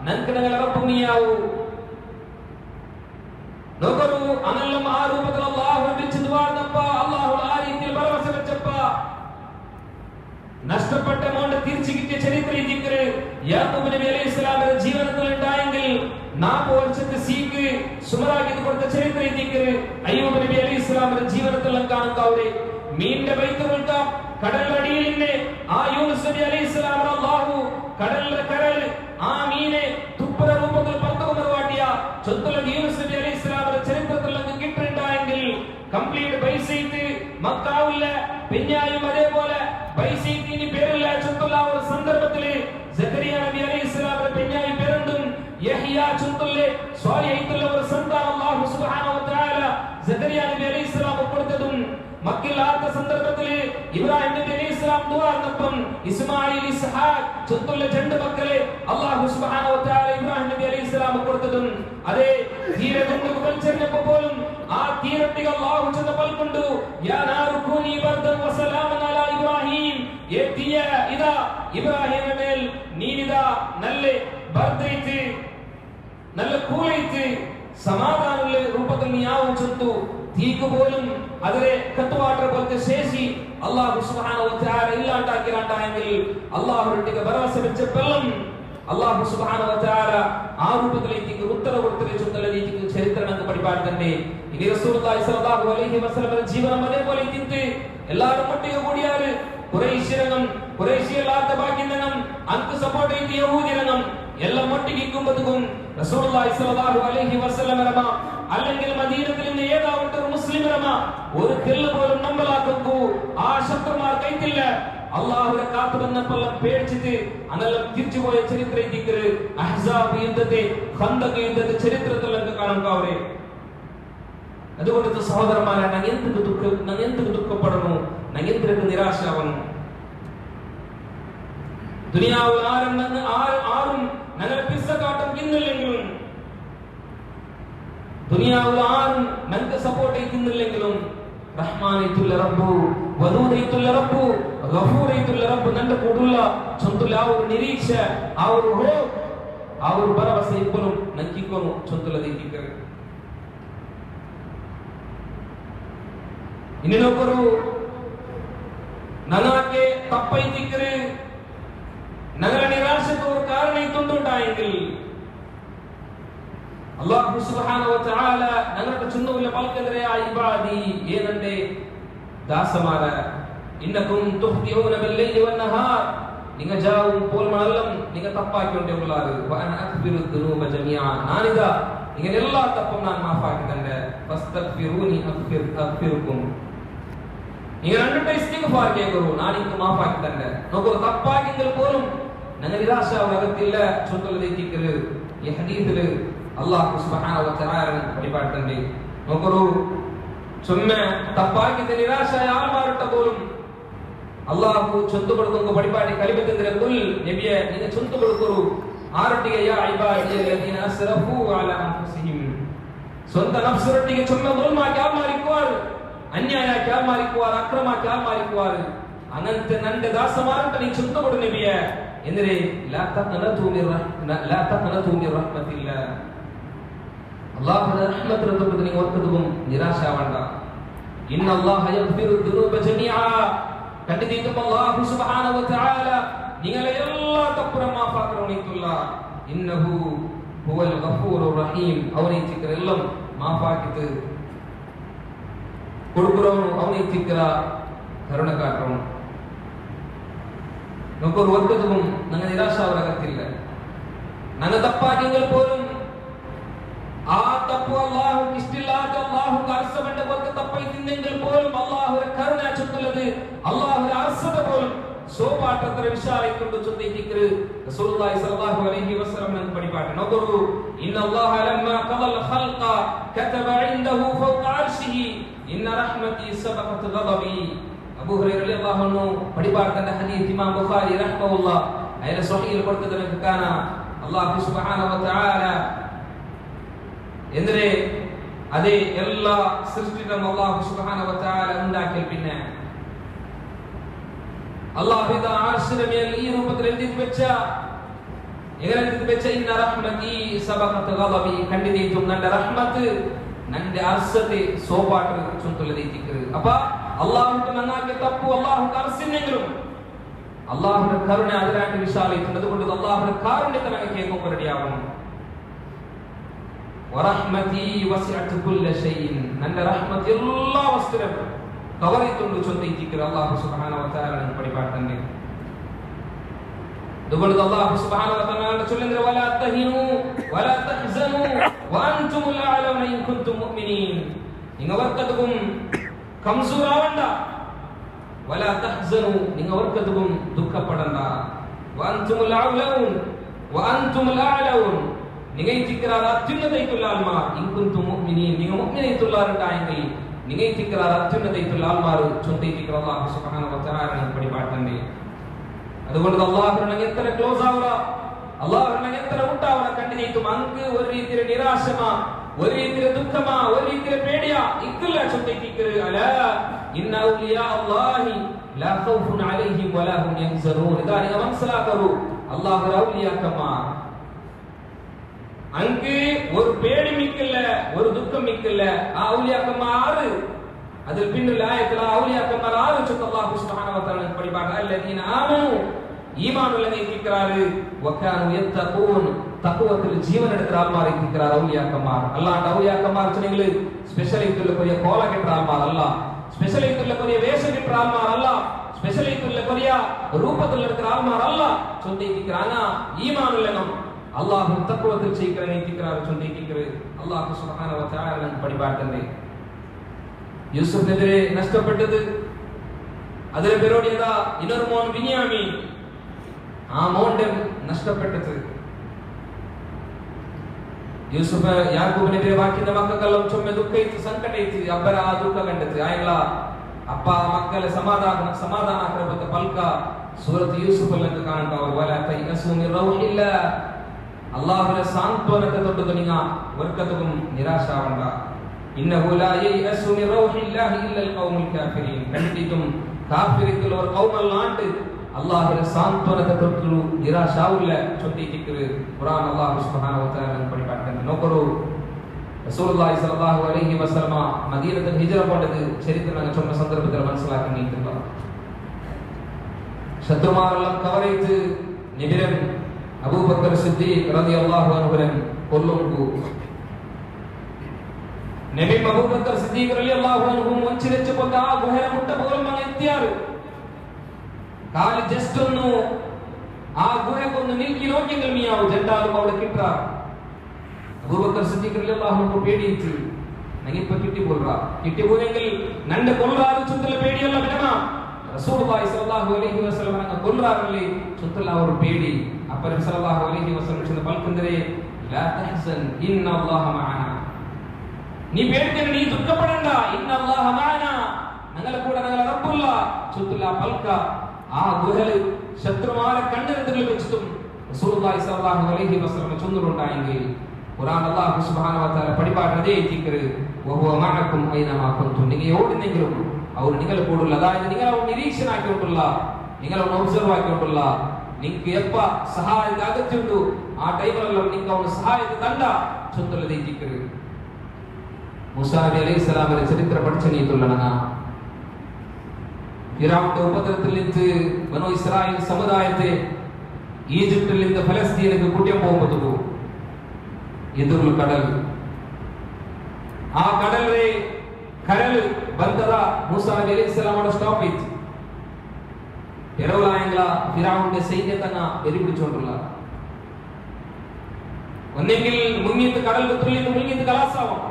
നൻക്ക് ഞങ്ങളെ റബ്ബുമിയാവു നോക്കൂ അനെല്ലാം ആ രൂപത്തിൽ അല്ലാഹു വിളിച്ചു ദുആർന്നപ്പ അല്ലാഹു ആ രീതിയിൽ ഭരവസ വെച്ചപ്പ നഷ്ടപ്പെട്ട മോന്റെ തിരിച്ചു കിട്ടിയ ചരിത്രം ദിക്റ് യാക്കൂബ് നബി അലൈഹിസ്സലാമിന്റെ ജീവിതത്തിൽ ഉണ്ടായെങ്കിൽ 40 വർഷത്തെ സീക്ക് സുമറാക്കി കൊടുത്ത ചരിത്രം ദിക്റ് അയ്യൂബ് നബി അലൈഹിസ്സലാമിന്റെ ജീവിതത്തിൽ കാണുന്നവരെ മീനിന്റെ ബൈത്തുൽക കടലടിയിലെ ആ യൂനുസ് നബി അലൈഹിസ്സലാമിനെ അല്ലാഹു കടലിലെ കരൽ ആ മീനെ തുപ്പര രൂപത്തിൽ പർത്തകുമർ വാട്ടിയ ചൊത്തുള്ള യൂനുസ് നബി അലൈഹിസ്സലാമിന്റെ ചരിത്രത്തിൽ അങ്ങ് കിട്ടുണ്ടായെങ്കിൽ കംപ്ലീറ്റ് ബൈസൈത്ത് മക്കാവില്ല പിന്നായും അതേപോലെ ബൈസൈത്തിന് പേരില്ല ചൊത്തുള്ള ഒരു സന്ദർഭത്തിൽ സക്കറിയ നബി അലൈഹിസ്സലാമിന്റെ പിന്നായി പേരുണ്ടും യഹ്യ ചൊത്തുള്ള സ്വാലിഹീത്തുള്ള ഒരു സന്താനം അല്ലാഹു സുബ്ഹാനഹു വ തആല സക്കറിയ നബി അലൈഹിസ്സലാം കൊടുത്തതും മക്കില്ലാത്ത സന്ദർഭത്തിൽ ഇബ്രാഹിം നബി അലൈഹിസ്സലാം ദുആ നടത്തും ഇസ്മായിൽ ഇസ്ഹാഖ് ചൊത്തുള്ള രണ്ട് മക്കളെ അല്ലാഹു സുബ്ഹാനഹു വ തആല ഇബ്രാഹിം നബി അലൈഹിസ്സലാം കൊടുത്തതും അതേ തീരകൊണ്ട് വലിച്ചെറിഞ്ഞപ്പോൾ പോലും ആ തീരട്ടിക അല്ലാഹു ചെന്ന് പൽക്കൊണ്ടു യാ നാറു കൂനി ബർദൻ വ സലാമൻ അലാ ഇബ്രാഹിം ഏ തീയ ഇദാ ഇബ്രാഹിമിന്റെ മേൽ നീനിദാ നല്ല ബർദൈത്ത് നല്ല കൂലൈത്ത് സമാധാനമുള്ള രൂപത്തിൽ നീ ആവുന്നു തീക്ക് പോലും അതിലെ കത്തുവാട്ടർ പോലത്തെ ശേഷി അല്ലാഹു സുബ്ഹാനഹു വ തആല ഇല്ലാണ്ടാക്കിയാണെങ്കിൽ അല്ലാഹുവിന്റെ ഭരോസ വെച്ചപ്പോഴും അല്ലാഹു സുബ്ഹാനഹു വ തആല ആ രൂപത്തിലേക്ക് ഉത്തരവ് കൊടുത്തിട്ടുള്ള രീതിക്ക് ചരിത്രങ്ങൾ പഠിപ്പാടുന്നുണ്ട്. ഇനി റസൂലുള്ളാഹി സ്വല്ലല്ലാഹു അലൈഹി വസല്ലം ജീവനം അതേപോലെ ഇത്തിട്ട് എല്ലാവരും ഒട്ടിಗೆ കൂടിയാല് കുറേശ്യല്ലാത്ത ബാക്കിയെന്നും അൻക്ക് സപ്പോർട്ട് ചെയ്ത് യഹൂദിയെന്നും എല്ലാം ഒട്ടിക്കുമ്പോഴേക്കും റസൂലുള്ളാഹി സ്വല്ലല്ലാഹു അലൈഹി വസല്ലം അല്ലെങ്കിൽ മദീനത്തിൽ നിന്ന് ഏതാവട്ടെ ഒരു മുസ്ലിം ഒരു തെല്ല് പോലും നമ്പലാക്കൂ ആ ശത്രുമാർ കൈത്തില്ല അള്ളാഹുരെ കാത്തു വന്നപ്പോൾ പേടിച്ചിട്ട് അന്നെല്ലാം തിരിച്ചുപോയ ചരിത്രത്തിൽ അഹ്സാബ് യുദ്ധത്തെ ഖന്തഖ് യുദ്ധത്തെ ചരിത്രത്തിൽ കാണുക അവരെ. അതുകൊണ്ട് സഹോദരന്മാരെ നങ്ങെന്ത് ദുഃഖപ്പെടുന്നു, നങ്ങെന്തിരക്ക് നിരാശാവണം. ദുനിയാവിൽ ആരും ഞങ്ങളെ പിസ്സ കാട്ടും ഇന്നില്ലെങ്കിലും, ദുനിയാവിൽ ആരും ഞങ്ങൾക്ക് സപ്പോർട്ട് ചെയ്യുന്നില്ലെങ്കിലും റഹ്മാനൈത്തുല്ല റബ്ബു വദൂദൈത്തുല്ല റബ്ബു ഗഫൂറൈത്തുല്ല റബ്ബു നന്റെ കൂടുള്ള ചൊಂತುಲ ಆ ಒಂದು ನಿರೀಕ್ಷೆ ಆ ಒಂದು ಹೋಪ್ ಆ ಒಂದು ಭರವಸೆ ಇಬ್ಬರು ನಂಕಿಕೊಂಡು ಚೊಂತುಲ ದೀಕಿಕರು. ಇನ್ನೊಬ್ಬರು ನನಗೆ ತಪ್ಪೈತಿಕ್ಕರು ನಗರ ನಿರಾಶೆಗೆ ഒരു ಕಾರಣ ഇതുണ്ടായെങ്കിൽ അല്ലാഹു സുബ്ഹാനഹു വ തആല ഞങ്ങളുടെ ചുന്നുവിലെ പൽക്കെതിരെ ആ ഇബാദി ಏನಂದೆ ദാസമാര ഇന്നകും തുഖ്തിഊന ബില്ലൈലി വന്നഹാർ നിങ്ങ ജാവും പോൽ മണല്ലം നിങ്ങ തപ്പാക്കിക്കൊണ്ടേ ഉള്ളാറ് വഅന അഗ്ഫിറു ദുനൂബ ജമീഅ നാനിദാ നിങ്ങ എല്ലാ തപ്പും ഞാൻ മാഫാക്കി തന്റെ ഫസ്തഗ്ഫിറൂനി അഗ്ഫിറുക്കും നിങ്ങൾ രണ്ടു ഇസ്തിഗ്ഫാർ ചെയ്യൂ ഞാൻ നിങ്ങൾക്ക് മാഫാക്കി തന്റെ നോക്കൂ തപ്പാക്കിയെങ്കിൽ പോലും ഞങ്ങൾ നിരാശാവകത്തില്ല ചൊല്ലുള്ളതേക്കിക്കല് ഈ ഹദീസില് അല്ലാഹു സുബ്ഹാനഹു വ തആല പഠിപ്പാടുന്നുണ്ട്. നോക്കൂ ചുമ്മാ തപ്പാക്കിന്റെ നിരാശയായ ആൾമാരുടെ പോലും അല്ലാഹു ചൊന്തു കൊടുക്കുന്നു പഠിപ്പാടി കലിമത്തിന്റെ കുൽ നബിയെ നിങ്ങൾ ചൊന്തു കൊടുക്കൂ ആരൊട്ടിಗೆ യാ ഇബാദി അല്ലദീന അസ്റഫു അലാ അൻഫുസിഹിം സ്വന്തം നഫ്സൊട്ടിಗೆ ചുമ്മാ ദുൽമാക്കി ആൾമാരിക്കുവാർ അന്യായാക്കി ആൾമാരിക്കുവാർ അക്രമാക്കി ആൾമാരിക്കുവാർ അങ്ങനത്തെ നന്റെ ദാസമാരുടെ നീ ചൊന്തു കൊടു നബിയെ എന്തിനെ ലാ തഖനതു മിർ റഹ്മത്തില്ലാ അല്ലാഹുവിന്റെ റഹ്മത്തിനെ തൊട്ട് നിങ്ങൾ ഒരിക്കലും നിരാശാവണ്ട. ഇന്നല്ലാഹ യഗ്ഫിറു ദുനൂബ ജമീഅ കണ്ടിതീതും അല്ലാഹു സുബ്ഹാനഹു വ തആല നിങ്ങളെ എല്ലാ തപ്പുറം മാഫാക്കറോണിത്തുള്ള ഇന്നഹു ഹുവൽ ഗഫൂറുർ റഹീം അവനെ ചിക്കരെല്ലാം മാഫാക്കിത്ത് കൊടുക്കുറവನು ಅವನೇ ಚಿಕ್ಕರ ಕರುಣ ಕಾಟ್ರವನು. നോക്കൊരു ഒരിക്കലും നിങ്ങൾ നിരാശാവരകത്തില്ല. നിങ്ങൾ തപ്പാക്കിയെങ്കിൽ പോലും ആ തപ്പ് അല്ലാഹുവിന് ഇഷ്ടമില്ലാത്ത അല്ലാഹുവിന്റെ അർശമന്റെ പോലത്തെ തപ്പൈത്തിന്നെങ്കിൽ പോലും അല്ലാഹുവിന്റെ കരുണ ചൊല്ലുന്നത് അല്ലാഹുവിന്റെ അർശത പോലും സോപാട്ടത്ര വിശാലിക്കൊണ്ട് ചൊല്ലിയിരിക്കുന്നത് റസൂലുള്ളാഹി സ്വല്ലല്ലാഹു അലൈഹി വസല്ലം നമുക്ക് പഠിപ്പാട്ട്. നോക്കൂ ഇന്നല്ലാഹ ലമ്മാ ഖദൽ ഖൽഖ കതബ ഇൻദഹു ഫൗക അർശിഹി ഇന്ന റഹ്മതി സബഖത് ഗദബി. അബൂ ഹുറൈറ റളിയല്ലാഹു അൻഹു പഠിപ്പാട്ടന്റെ ഹദീസ് ഇമാം ബുഖാരി റഹ്മഹുല്ലാഹ് അയാളെ സ്വഹീഹിൽ കൊടുത്തതിനൊക്കെ കാണാം അല്ലാഹു സുബ്ഹാനഹു വ തആല എന്തിനെ അതേ എല്ലാ സൃഷ്ടികളും അല്ലാഹു സുബ്ഹാനഹു വ തആല ഉണ്ടാക്കിയ പിന്നെ അല്ലാഹുവിന്റെ അർശിന്റെ മേൽ ഈ രൂപത്തിൽ എഴുതി വെച്ച ഇന്ന റഹ്മതി സബഖത് ഗദബി കണ്ടിതീതും നന്റെ റഹ്മത്ത് നന്റെ അർശത്തെ സോപാട്ട് ചൊല്ലുള്ളതീതിക്കു. അപ്പ അല്ലാഹുവിന്റെ നന്നാക്കിയ തപ്പു അല്ലാഹുവിന്റെ അർശിനെങ്കിലും അല്ലാഹുവിന്റെ കരുണ അതിനായിട്ട് വിശാലിക്കുന്നത്. അതുകൊണ്ട് അല്ലാഹുവിന്റെ കാരുണ്യത്തെ നമുക്ക് കേൾക്കുമ്പോൾ റെഡിയാവണം. വറഹ്മതി വസിഅത് കുല്ല ഷൈഇൻ നന്റെ റഹ്മത്ത് എല്ലാ വസ്തുവും കവർ ചെയ്തുകൊണ്ട് ചൊല്ലിയിരിക്കുക അല്ലാഹു സുബ്ഹാനഹു വ തആല പഠിപ്പാട്ടുണ്ട്. അതുകൊണ്ട് അല്ലാഹു സുബ്ഹാനഹു വ തആല ചൊല്ലുന്നത് വലാ തഹിനു വലാ തഹ്സനു വഅൻതുമുൽ അഅലൗന ഇൻ കുൻതും മുഅ്മിനീൻ. നിങ്ങൾ വർക്കതും കംസൂറാവണ്ട. വലാ തഹ്സനു നിങ്ങൾ വർക്കതും ദുഃഖപ്പെടണ്ട. വഅൻതുമുൽ അഅലൗൻ വഅൻതുമുൽ അഅലൗൻ നിങ്ങൾ ചിക്കറാ അത്യുന്നതൈത്തുള്ള ആത്മാ ഇൻ കുൻതും മുഅ്മിനീൻ നിങ്ങൾ മുഅ്മിനീത്തുള്ളവരുണ്ടായെങ്കിൽ നിങ്ങൈത്തിക്കറാർ അത്യുന്നതയിട്ടുള്ള ആൾമാർ ചൊന്തൈത്തിക്കറ അല്ലാഹു സുബ്ഹാനഹു വ തആല പഠിപ്പാട്ടണ്ടേ. അതുകൊണ്ട് അല്ലാഹുവിനെ എത്ര ക്ലോസ് ആവുക, അല്ലാഹുവിനെ എത്ര മുട്ടാവുക കണ്ടിനേറ്റും അങ്ക് ഒരു രീതിയിൽ നിരാശമാ, ഒരു രീതിയിൽ ദുഃഖമാ, ഒരു രീതിയിൽ പേടിയാ ഇക്കല്ല ചൊന്തൈത്തിക്കറ്. അലാ ഇന്ന ഔലിയാ അല്ലാഹി ലാ ഖൗഫുൻ അലൈഹിം വലാ ഹും യഹ്സനൂൻ. ഇതാ നിങ്ങൾ മനസ്സിലാക്കൂ, അല്ലാഹുവിന്റെ ഔലിയാക്കന്മാർ അങ്ക് ഒരു പേടി മിക്കില്ല, ഒരു ദുഃഖം മിക്കില്ല. ആ ഔലിയാക്കന്മാർ അതിൽ പിന്നിൽ ആയത്തിൽ ആ ഔലിയാക്കന്മാർ ആറ് ചൊല്ലുന്ന അല്ലാഹു സുബ്ഹാനഹു വ തആല പഠിപ്പാട്ട അല്ലദീന ആമനു ഈമാനുള്ള നീക്കിക്கிறாரு വകാനു യത്തഖൂൻ തഖ്വത്തിൽ ജീവൻ എടുക്കുന്ന ആൾമാരെ നീക്കിக்கிறார் ഔലിയാക്കന്മാർ. അല്ലാഹ് ഔലിയാക്കന്മാർ ചെന്നെങ്കിൽ സ്പെഷ്യൽ ആയിട്ടുള്ള ഒരു കോല കിട്ടുന്ന ആൾമാർ അല്ല, സ്പെഷ്യൽ ആയിട്ടുള്ള ഒരു വേഷം കിട്ടുന്ന ആൾമാർ അല്ല, സ്പെഷ്യൽ ആയിട്ടുള്ള ഒരു രൂപത്തിൽ എടുക്കുന്ന ആൾമാർ അല്ല. ചൊല്ലിക്கிறாங்க ഈമാനുള്ള അല്ലാഹു തഖ്വത്തിൽ ചെയ്യിക്കുന്ന നീക്കിக்கிறாரு ചൊല്ലിക്கிறாரு അല്ലാഹു സുബ്ഹാനഹു വ തആല പഠിപ്പാട്ടണ്ടേ. യൂസുഫിനെതിരെ നഷ്ടപ്പെട്ടത് അതിലെ പേരോട് ഏതാ ഇന്നൊരു മോൻ ബിനിയാമീൻ. ആ മോന്റെ നഷ്ടപ്പെട്ടത് യൂസുഫ് യാക്കൂബിനെതിരെ ബാക്കിയുള്ള മക്കൾക്കെല്ലാം ചുമ ദുഃഖിച്ച് സങ്കടയിച്ച് അബ്ബര ആ ദുഃഖ കണ്ടെത്ത് ആയങ്ങള അപ്പ മക്കളെ സമാധാനാക്രമത്തെ പൽക്ക സൂറത്ത് യൂസുഫിൽ നിന്ന് കാണുമ്പോൾ വലാ തൈഅസൂ മിൻ റൗഹില്ലാ അല്ലാഹുവിന്റെ സാന്ത്വനത്തെ തൊട്ട് നിങ്ങൾ വർക്കത്തും നിരാശാവണ്ട. ഇന്നഹു ലാ യൈഅസൂ മിൻ റൗഹില്ലാഹി ഇല്ലൽ ഖൗമുൽ കാഫിരീൻ. കണ്ടിട്ടും കാഫിറുകൾ ഒരു ഖൗമല്ലാണ്ട് അല്ലാഹുവിന്റെ സാന്ത്വനത്തെ തൊട്ട് നിരാശാവില്ല ചൊല്ലിയിരിക്കുന്നത് ഖുർആൻ അല്ലാഹു സുബ്ഹാനഹു വ തആല പഠിപ്പാട്ടൻ നോക്കൂ. റസൂലുള്ളാഹി സ്വല്ലല്ലാഹു അലൈഹി വസല്ലമ മദീനത്തിൽ ഹിജ്റ പോയത് ചരിത്രം ചൊന്ന സന്ദർഭത്തിൽ മനസ്സിലാക്കി നീക്കുക. ശത്രുമാരെല്ലാം കവറേറ്റ് നിബിരൻ അബൂബക്കർ സിദ്ദീഖ് റളിയല്ലാഹു അൻഹുവിനെ കൊല്ലുന്നു. നബി അബൂബക്കർ സിദ്ദീഖ് റളിയല്ലാഹു അൻഹു മുൻചിരച്ച് കൊണ്ട ആ ഗുഹയുടെ മുട്ട പോലും അങ്ങ് എത്തിയാറ് കാല് ജസ്റ്റ് ഒന്ന് ആ ഗുഹക്കൊന്ന് നീക്കി നോക്കിയെങ്കിൽ മീയാവ് ജണ്ടാലും അവിടെ കിട്ടാ. അബൂബക്കർ സിദ്ദീഖ് റളിയല്ലാഹു അൻഹു പേടിയിച്ചു നങ്ങിപ്പോ കിട്ടിപ്പോയെങ്കിൽ നന്റെ കൊല്ലാറ് ചുറ്റല പേടിയല്ല വിടണ. റസൂലുള്ളാഹി സ്വല്ലല്ലാഹു അലൈഹി വസല്ലം അങ്ങ് കൊല്ലാറല്ലേ ചുറ്റല അവർ പേടി. അപ്പോൾ നബി സല്ലല്ലാഹു അലൈഹി വസല്ലം ചെന്ന് പൽക്കന്തരെ ലാ തഹ്സൻ ഇന്നല്ലാഹ മഅനാ. നീ പേടിക്കണ്ട, നീ ദുഃഖപ്പെടണ്ട. ഇന്നല്ലാഹ മഅനാ, ഞങ്ങളെ കൂടെ ഞങ്ങളെ റബ്ബുള്ള ചുറ്റല പൽക്ക ആ ഗുഹയിൽ ശത്രുമാരെ കണ്ണെടുത്തിൽ വെച്ചിട്ടും റസൂലുള്ളാഹി സ്വല്ലല്ലാഹു അലൈഹി വസല്ലം ചൊന്നുണ്ടായെങ്കിൽ ഖുർആൻ അല്ലാഹു സുബ്ഹാനഹു വ തആല പഠിപ്പാട്ടതേ എത്തിക്കറ് വഹുവ മഅകും ഐനമാ കുൻതും. നിങ്ങൾ എവിടെന്നെങ്കിലും അവർ നിങ്ങളെ കൂടുള്ള, അതായത് നിങ്ങൾ അവർ നിരീക്ഷണാക്കിയിട്ടുള്ള, നിങ്ങൾ അവർ ഒബ്സർവ് ആക്കിയിട്ടുള്ള, നിങ്ങൾക്ക് എപ്പ സഹായത അകത്തുണ്ടു ആ ടൈമിലെല്ലാം നിങ്ങൾ അവർ സഹായത്തെ തണ്ട ചൊന്നുള്ളത് എത്തിക്കറ്. മൂസാ നബി അലൈഹിസ്സലാമിന്റെ ചരിത്രം പഠിച്ചു നീത്തുള്ളണ ഫിറഔന്റെ ഉപദ്രവത്തിൽ നിന്ന് ബനു ഇസ്രായേൽ സമുദായത്തെ ഈജിപ്തിൽ നിന്ന് ഫലസ്തീനിലേക്ക് കൂട്ടിയാൻ പോകുമ്പോൾ എതിർള്ള കടൽ, ആ കടലിലെ കരൽ ബന്ധത മൂസാ നബി അലൈഹിസ്സലാമോട് സ്റ്റോപ്പ് ചെയ്തു. ഫിറൗലായങ്ങള ഫിറഔന്റെ സൈന്യത്തങ്ങ എരിപിടിച്ചുകൊണ്ടുള്ള ഒന്നെങ്കിൽ മുങ്ങിത്ത് കടൽ തുള്ളിന്ന് മുങ്ങിത്ത് കലാസാവും,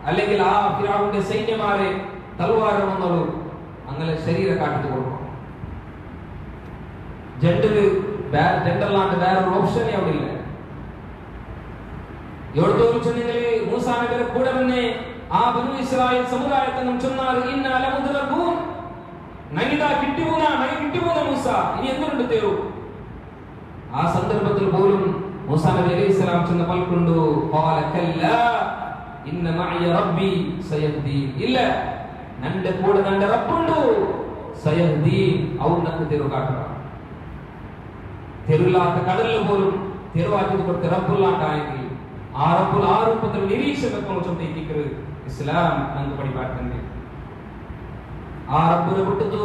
അല്ലെങ്കിൽ ആ ഫിറഔന്റെ സൈന്യമാരെ തൽവാരം വന്നോളൂ അങ്ങനെ ശരീരം കാട്ടിട്ട് കൊടുക്കും. ജെൻഡറിലാണ്ട് വേറൊരു ഓപ്ഷനേ അവിടെ ഇല്ല. എവിടത്തോളം ചെന്നെങ്കിൽ മൂസാ നബിയുടെ കൂടെ തന്നെ ആ ബനു ഇസ്രായേൽ സമുദായത്തെ ചൊന്നാൽ ഇന്ന ലമുദ്റകൂൻ, നഗിതാ കിട്ടിപ്പോന്ന മൂസ ഇനി എന്തുകൊണ്ട് തേരു. ആ സന്ദർഭത്തിൽ പോലും മൂസാ നബി അലൈഹിസ്സലാം ചെന്ന പൽക്കൊണ്ടു ഖാല കല്ലാ ഇന്ന മഅയ റബ്ബി സയഹ്ദീൻ. ഇല്ല, നന്റെ കൂടെ നന്റെ റബ്ബുണ്ട് സയഹ്ദീൻ, അവർ നമുക്ക് തെരു കാട്ടുക. തെരുല്ലാത്ത കടലിൽ പോലും തെരുവാക്കി കൊടുത്ത റബ്ബുല്ലാണ്ടായെങ്കിൽ ആ റബ്ബുൽ ആ രൂപത്തിൽ നിരീക്ഷണത്തെ ചൊല്ലിയിരിക്കുന്നത് ഇസ്ലാം നമുക്ക് പഠിപ്പാട്ടുണ്ട്. ആ റബ്ബിനെ വിട്ടു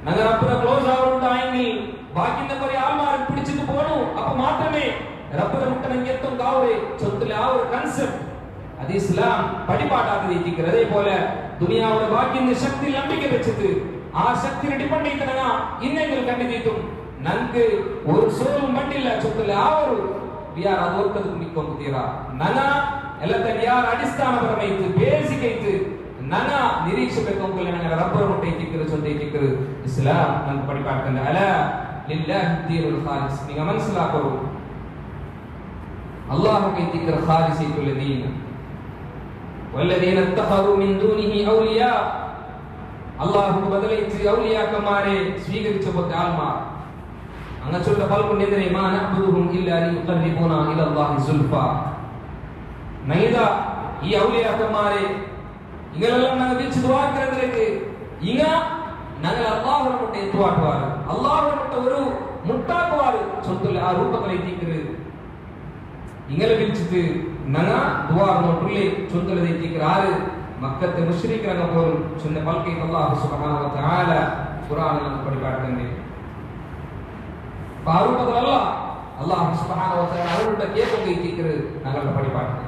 ഞങ്ങൾ റബ്ബിനെ ക്ലോസ് ആവുണ്ടായെങ്കിൽ ബാക്കിന്റെ കുറെ ആൾമാരെ പിടിച്ചിട്ട് പോണു. അപ്പൊ മാത്രമേ റബ്ബിനെ വിട്ടണെങ്കിൽ എത്തും കാവേ ചൊത്തിലെ ആ ഒരു കൺസെപ്റ്റ് അത് ഇസ്ലാം പഠിപ്പാട്ടാക്കിയിരിക്കുന്നത്. അതേപോലെ ദുനിയാവുടെ ബാക്കിന്റെ ശക്തി നമ്പിക്ക വെച്ചിട്ട് ആ ശക്തിനെ ഡിപ്പെൻഡ് ചെയ്തണ ഇന്നെങ്കിലും കണ്ടിട്ടും നമുക്ക് ഒരു സോലും മണ്ടില്ല ചൊത്തിലെ ആ ഒരു വിയാർ അതോർക്കത് മിക്കൊണ്ട് തീരാ നന ಎಲ್ಲത്തെ ಯಾರ ಅಡಿಸ್ಥಾನಪರಮೈತು ಬೇಸಿಕ್ ಐತು ನನ ನಿರೀಕ್ಷಬೇಕು ಅಂಕಲ್ ರಬ್ಬರ್ ಮುಟ್ಟೈತಿಕ್ಕರು ಚೊಂದೈತಿಕ್ಕರು ಇಸ್ಲಾಂ ನಮ್ಗೆ ಪಡಿಪಾಡ್ಕಂಡ ಅಲ ಲಿಲ್ಲಾಹಿ ದೀನುಲ್ ಖಾಲಿಸ್. ನೀವು ಮನಸ್ಸಿಲಾಕರು ಅಲ್ಲಾಹ್ ಕೈತಿಕ್ಕರು ಖಾಲಿಸ್ ಐತುಲ್ಲ ದೀನ್. والذين اتخذوا من دونه اولياء അല്ലാഹു ബദലൈച്ച് ഔലിയാക്കന്മാരെ സ്വീകരിച്ചപ്പോൾ ആൽമാർ അങ്ങനെ ചൊല്ല പാൽക്കൊണ്ടിരുന്നേ മാ നഅബുദുഹും ഇല്ലാ ലിയുഖർരിബൂനാ ഇലല്ലാഹി സുൽഫാ നൈദ ഈ ഔലിയാക്കന്മാരെ ഇങ്ങളെല്ലാം ഞങ്ങൾ വിളിച്ച് ദുആ ഇങ്ങ ഞങ്ങൾ അല്ലാഹുവിനെ മുട്ട എത്തുവാട്ടുവാർ അല്ലാഹുവിനെ മുട്ട ഒരു മുട്ടാക്കുവാർ ചൊല്ല ആ രൂപങ്ങളെ എത്തിക്കരുത് ഇങ്ങളെ വിളിച്ചിട്ട് ഞങ്ങൾ ദുആ നോട്ടുള്ളേ ചൊല്ലതെ എത്തിക്കറാറ് മക്കത്തെ മുശ്രിക്കരങ്ങ പോലും ചൊന്ന പൽക്കൈ അല്ലാഹു സുബ്ഹാനഹു വ തആല ഖുർആനിൽ നമുക്ക് പഠിപ്പാടുന്നുണ്ട് ആ രൂപത്തിലല്ല അല്ലാഹു സുബ്ഹാനഹു വ തആല അവരുടെ കേൾക്കുക എത്തിക്കരുത് ഞങ്ങളുടെ പഠിപ്പാടുന്നത്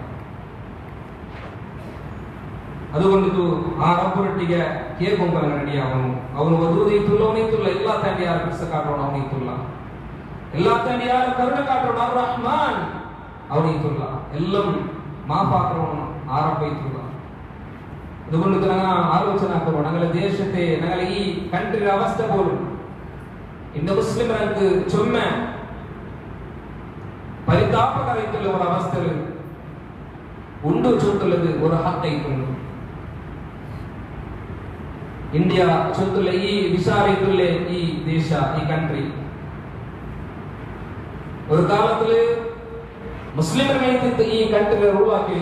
അതുകൊണ്ട് ആ റബ്ബുരൊಟ್ಟಿಗೆ ಕೇಳ್ಕೊಂಬಲ್ಲ ರೆಡಿಯಾವನು ಅವನು ವಧೂದೈತುಲ್ಲ ಅವನೈತುಲ್ಲ ಎಲ್ಲ ತಂದೆ ಯಾರು ಬಿಡಿಸ ಕಾಟೋಣ ಅವನೈತುಲ್ಲ ಎಲ್ಲ ತಂದೆ ಯಾರು ಕರುಣೆ ಕಾಟೋಣ ಅರ್ ರಹ್ಮಾನ್ ಅವನೈತುಲ್ಲ എല്ലാം മാഫാക്കണോണം ആരംഭയിത്തുള്ള അതുകൊണ്ട് ഞങ്ങൾ ആലോചന ആക്കണം ഞങ്ങളുടെ ദേശത്തെ ഞങ്ങളെ ഈ കൺട്രിയുടെ അവസ്ഥ പോലും ഇന്ന് മുസ്ലിംകൾക്ക് ചുമ്മ പരിതാപകരമായിട്ടുള്ള ഒരു അവസ്ഥയിൽ ഉണ്ട് ചൊല്ലുള്ളത് ഒരു ഹക്കൈത്തുണ്ട് ഇന്ത്യ ചൊല്ലുള്ള ഈ വിശാലത്തുള്ള ഈ ദേശ ഈ കൺട്രി ഒരു കാലത്തില് മുസ്ലിംകളെ ഈ കൺട്രി റൂളാക്കി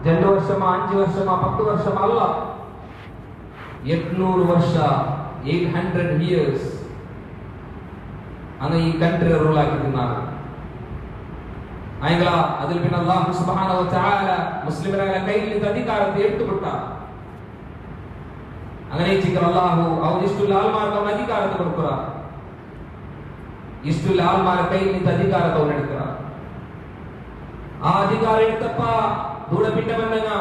2 വർഷമോ 5 വർഷമോ 10 വർഷമോ അല്ല 800 വർഷ 800 years അങ്ങനെ ഈ കൺട്രി റൂളാക്കി തിന്നാണ് ആയങ്ങള അതിൽ പിന്നെ അല്ലാഹു സുബ്ഹാനഹു വ തആല മുസ്ലിംകളെ കയ്യിൽ അധികാരത്തെ എടുത്തുവിട്ട അങ്ങനെ ചിക്കൻ അല്ലാഹു അവൻ ഇഷ്ടമുള്ള ആൾമാർക്ക് അധികാരത്തെ കൊടുക്കുക ഇഷ്ടമുള്ള ആൾമാരെ കയ്യിൽ അധികാരത്തെ അവൻ എടുക്കുക ആ അധികാരം എടുത്തപ്പ ദൂടെ പിന്നവന്നങ്ങ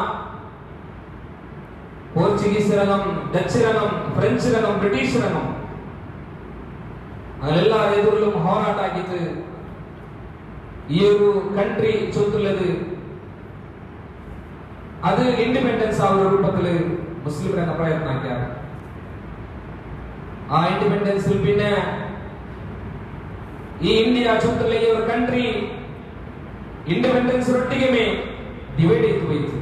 പോർച്ചുഗീസ് രംഗം ഡച്ച് രംഗം ഫ്രഞ്ച് രംഗം ബ്രിട്ടീഷ് രംഗം അങ്ങനെല്ലാ എതിരിലും ಹೋರಾಟಾಗಿತ್ತು ഈ ഒരു കൺട്രി ചൊല്ലുള്ളത് അത് ഇൻഡിപെൻഡൻസ് ആ ഒരു രൂപത്തില് മുസ്ലിം രംഗ പ്രയത്നാക്കിയാണ് ആ ഇൻഡിപെൻഡൻസിൽ പിന്നെ ഈ ഇന്ത്യ ചൊല്ലുള്ള ഈ ഒരു കൺട്രി ಇಂಡಿಪೆಂಡೆನ್ಸ್ ಒಟ್ಟಿಗೆ ಡಿವೈಡ್ ಆಯ್ತು ಹೋಯ್ತು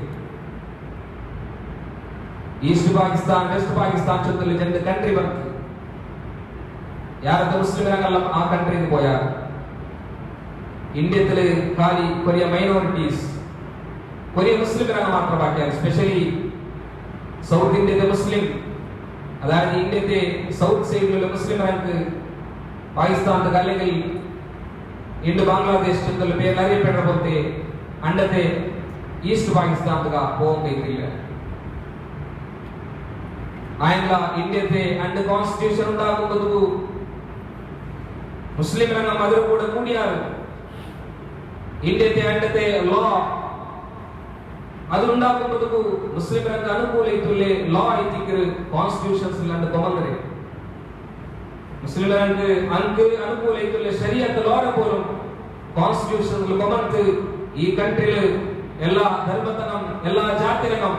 ಈಸ್ಟ್ ಪಾಕಿಸ್ತಾನ್ ವೆಸ್ಟ್ ಪಾಕಿಸ್ತಾನ್ ചൊല്ലുള്ള രണ്ട് കൺട്രി ಬಂತು ಯಾರದ ಮುಸ್ಲಿಮರಲ್ಲ ಆ കൺട്രിയിൽ പോയാൽ ഇന്ത്യത്തില് ಖಾಲಿ കൊറിയ മൈനോറിറ്റീസ് കൊറിയ മുസ്ലിമരാണ് മാത്രം ബാക്കിയാണ് സ്പെഷ്യലി സൗത്ത് ഇന്ത്യയിലെ മുസ്ലിം അതായത് ഇന്ത്യത്തെ സൗത്ത് സൈഡിലുള്ള മുസ്ലിമർക്ക് പാകിസ്ഥാൻ അല്ലെങ്കിൽ ഇന്ന് ബാംഗ്ലാദേശ് ചൊല്ലുള്ള പേര് അറിയപ്പെടുന്ന പോലത്തെ അണ്ടത്തെ ഈസ്റ്റ് പാകിസ്ഥാൻ പോകാൻ കഴിയില്ല ആയല്ല ഇന്ത്യത്തെ അണ്ട് കോൺസ്റ്റിറ്റ്യൂഷൻ ഉണ്ടാകുന്നത് മുസ്ലിം രംഗം അതിൽ കൂടെ കൂടിയാണ് ഇന്ത്യത്തെ അണ്ടത്തെ ലോ അതുണ്ടാക്കുന്നത് മുസ്ലിം രംഗ അനുകൂല ലോ ಐತಿಕ್ರು ಕಾನ್ಸ್ಟಿಟ್ಯೂಷನ್ಸ್ ಇಲ್ಲಂತ ತೊಂದರೆ ಮುಸ್ಲಿಮರಿಗೆ ಅಂಕ ಅನುಕೂಲ ಐತಿಲ್ಲ ಶರೀಅತ್ ಲೋ പോലും ಕಾನ್ಸ್ಟಿಟ್ಯೂಷನ್ കൊമന്ത് ഈ കൺട്രിയിൽ എല്ലാ ധർമ്മതനം എല്ലാ ജാതിരകം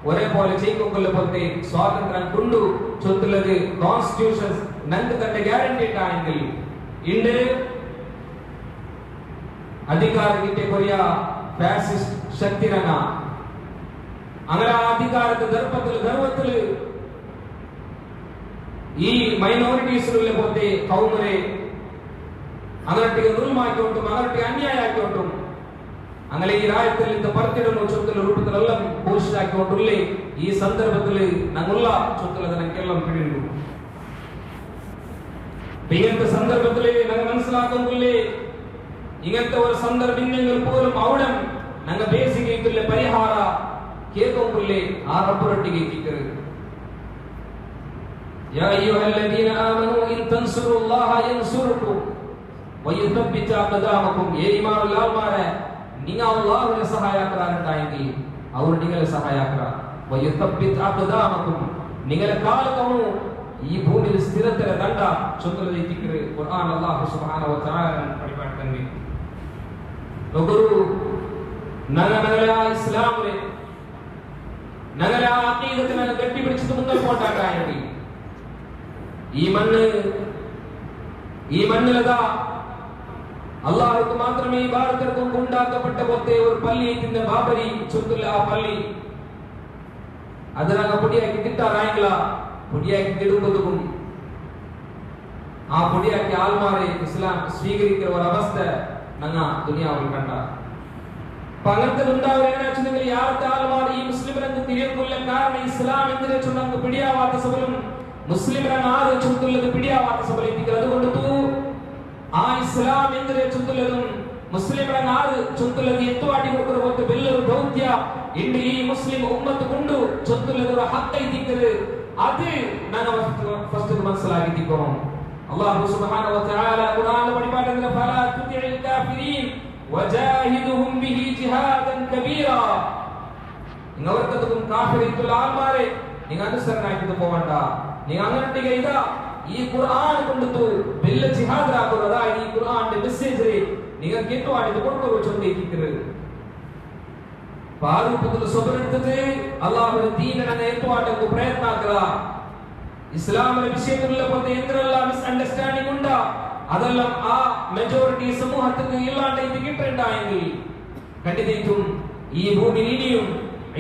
ഒരേപോലെ ചെയ്തുകൊള്ളപ്പോഴത്തെ സ്വാതന്ത്ര്യം കൊണ്ടു ചൊല്ലുള്ളത് കോൺസ്റ്റിറ്റ്യൂഷൻസ് നമുക്ക് തന്നെ ഗ്യാരണ്ടീഡ് ആയെങ്കിൽ ഇണ്ട് അധികാരം കിട്ടിയ കൊറിയ ഫാസിസ്റ്റ് ശക്തിരംഗ അങ്ങനെ ആ അധികാരത്തെ ഗർവത്തിൽ ഈ മൈനോറിറ്റീസിലുള്ള പോലത്തെ കൗമരെ അങ്ങനൊಟ್ಟಿಗೆ ನುಲ್ಮಾಕಿಕೊಂಡು അങ്ങനൊಟ್ಟಿಗೆ ಅನ್ಯಾಯ ಹಾಕಿಕೊಂಡು അങ്ങനെ ഈ രാജ്യത്തിൽ പറത്തിടുന്ന ചൊത്തുള്ള രൂപത്തിലെല്ലാം ഘോഷിച്ചാക്കിക്കൊണ്ടുള്ളേ ഈ സന്ദർഭത്തിൽ ഞങ്ങളുള്ള ചൊത്തുള്ളത് ഞങ്ങൾക്കെല്ലാം പിടിയുള്ളൂ ഇങ്ങനത്തെ സന്ദർഭത്തിൽ ഞങ്ങൾ മനസ്സിലാക്കുന്നില്ലേ ഇങ്ങനത്തെ ഒരു സന്ദർഭങ്ങൾ പോലും അവിടെ ഞങ്ങൾ ബേസിക് പരിഹാര കേൾക്കുന്നില്ലേ ആ റബ്ബുരൊട്ടിಗೆ എത്തിക്കരുത് يا أيها الذين آمنوا إن تنصروا الله ينصركم ويثبت أقدامكم يا إيمان الله നിങ്ങൾ അല്ലാഹുവിനെ സഹായക്കാരനാണെങ്കിൽ അവർ നിങ്ങളെ സഹായക്കാർ വയതബ്ബിത് അഖദാമകും നിങ്ങളെ കാലുകമു ഈ ഭൂമിയിൽ സ്ഥിരതര ദണ്ഡ ചൊല്ലുന്നത് ദിക്റ് ഖുർആൻ അല്ലാഹു സുബ്ഹാനഹു വ തആല പഠിപ്പിക്കുന്നു ലോകരു നഗനഗല ഇസ്ലാമിനെ നഗല അഖീദത്തിനെ കെട്ടിപ്പിടിച്ചു മുന്നോട്ട് പോകാനായി ഈ മണ്ണിലതാ അല്ലാഹുക്ക് മാത്രമേ ഇബാദത്ത് ഉണ്ടാക്കപ്പെട്ട പോലത്തെ ഒരു പള്ളിയുടെ ബാബരി ചുറ്റുള്ള ആ പള്ളി ಅದನ್ನ ಪುಡಿಯಾಗಿ ತಿಂತಾರಾಯಿಲ್ಲ ಪುಡಿಯಾಗಿ ತಿಡುವುದಕ್ಕೂ ಆ ಪುಡಿಯಾಗಿ ಆಲ್ಮಾರೆ ಇಸ್ಲಾಂ ಸ್ವೀಕರಿಸಿರುವ ಅವಸ್ಥೆ ನನ್ನ ದುನಿಯಾವಲ್ಲಿ ಕಂಡ പലർക്കും ഉണ്ടാവുകയാണെന്നുണ്ടെങ്കിൽ യാതൊരു ആൾമാർ ഈ മുസ്ലിമിനെ തിരികൊള്ള കാരണം ഇസ്ലാം എന്തിനെ ചൊല്ലങ്ങ് പിടിയാവാത്ത സബലും മുസ്ലിമിനെ ആര് ചൊല്ലുന്നത് പിടിയാവാത്ത സബലിപ്പിക്കുക അതുകൊണ്ട് ആ ഇസ്ലാം എന്തിനെ ചൊല്ലുന്നതും മുസ്ലിമിനെ ആര് ചൊല്ലുന്നത് എത്തുവാട്ടി കൊടുക്കുന്ന പോലത്തെ വലിയൊരു ദൗത്യ ഇന്ന് ഈ മുസ്ലിം ഉമ്മത്ത് കൊണ്ട് ചൊല്ലുന്നത് ഒരു ഹക്കൈതിക്കത് അത് ഞങ്ങൾ ഫസ്റ്റ് മനസ്സിലാക്കിയിരിക്കണം. അല്ലാഹു സുബ്ഹാനഹു വ തആല ഖുർആനിൽ പഠിപ്പിക്കുന്നത് ഫലാ തുതിഇൽ കാഫിരീൻ വജാഹിദുഹും ബിഹി ജിഹാദൻ കബീറാ. നിങ്ങവർക്കും കാഫിരീത്തുൽ ആൽമാരെ നിങ്ങൾ അനുസരണാക്കിട്ട് പോവണ്ട. നിങ്ങൾ അങ്ങനത്തെ ഇതാ ഈ ഖുർആൻ കൊണ്ടു വലിയ ജിഹാദ് ആകുന്നതാ ഈ ഖുർആന്റെ മെസ്സേജ് നിങ്ങൾ കേട്ടുവാടിട്ട് കൊടുക്കുക ചൊല്ലിയിരിക്കുന്നത് പാരൂപത്തിൽ സ്വബരെടുത്തിട്ട് അല്ലാഹുവിന്റെ ദീനിനെ നേർത്തുവാട്ടക്ക് പ്രയത്ന ആക്കുക. ഇസ്ലാമിന്റെ വിഷയത്തിലുള്ള പോലത്തെ എന്തെല്ലാം മിസ്അണ്ടർസ്റ്റാൻഡിംഗ് ഉണ്ടാ അതെല്ലാം ആ മെജോറിറ്റി സമൂഹത്തിന് ഇല്ലാണ്ട് ഇത് കിട്ടണ്ടായെങ്കിൽ കണ്ടിട്ടും ഈ ഭൂമി ഇനിയും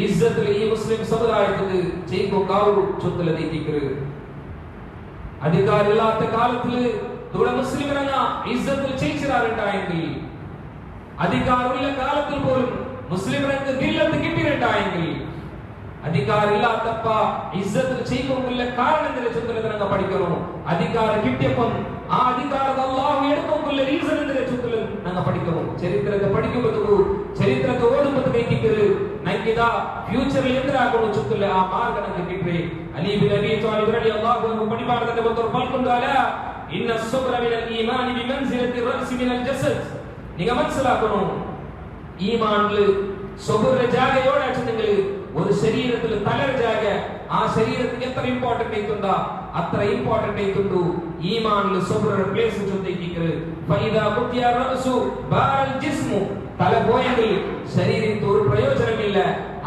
ഇസ്സത്തിൽ ഈ മുസ്ലിം സമുദായത്തിന് ചെയ്തു കാവു ചൊല്ലതിരിക്കരുത്. അധികാരമില്ലാത്ത കാലത്തില് ഇവിടെ മുസ്ലിമിനെ ഇസ്സത്തിൽ ചെയ്യിച്ചിട്ടുണ്ടായെങ്കിൽ അധികാരമുള്ള കാലത്തിൽ പോലും മുസ്ലിമിനെ ദില്ലത്ത് കിട്ടിയിട്ടുണ്ടായെങ്കിൽ അധികാരമില്ലാത്തപ്പ ഇസ്സത്തിൽ ചെയ്യുമ്പോഴുള്ള കാരണം എന്തിനെ ചൊല്ലുന്നത് പഠിക്കണം. അധികാരം കിട്ടിയപ്പം ആ അധികാരം അല്ലാഹു എടുക്കുമ്പോഴുള്ള റീസൺ എന്തിനെ ചൊല്ലുന്നത് ഞങ്ങൾ പഠിക്കണം. ചരിത്രത്തെ പഠിക്കുമ്പോൾ ചരിത്രത്തെ ഓടുമ്പോൾ കേൾക്കുന്നത് ഞങ്ങൾക്കിതാ ഫ്യൂച്ചറിൽ എന്തിനാക്കണം ചൊല്ലുള്ള ആ മാർഗം ഞങ്ങൾക്ക് കിട്ടി. അലി ബിൻ അബീ ത്വാലിബ് റളിയല്ലാഹു അൻഹു പഠിപ്പാടത്തിന്റെ മൊത്തം പൽക്കുണ്ടാല ഇന്ന സുബ്ര മിനൽ ഈമാനി ബിമൻസിലത്തി റഅസി മിനൽ ജസദ്. നിങ്ങൾ മനസ്സിലാക്കണം ഈമാനിൽ സുബ്ര ജാഗയോടെ ആണെന്നെങ്കിൽ ഒരു ശരീരത്തിൽ തലർ ജാഗ ആ ശരീരത്തിന് എത്ര ഇമ്പോർട്ടന്റ് ആയിട്ടുണ്ടോ അത്ര ഇമ്പോർട്ടന്റ് ആയിട്ടുണ്ട് ഈമാനിൽ സുബ്ര പ്ലേസ് ചൊല്ലിയിരിക്കുന്നത്. ഫൈദാ ഖുതിയ റഅസു ബാൽ ജിസ്മു തല പോയെങ്കിൽ ശരീരത്തിന് ഒരു പ്രയോജനമില്ല.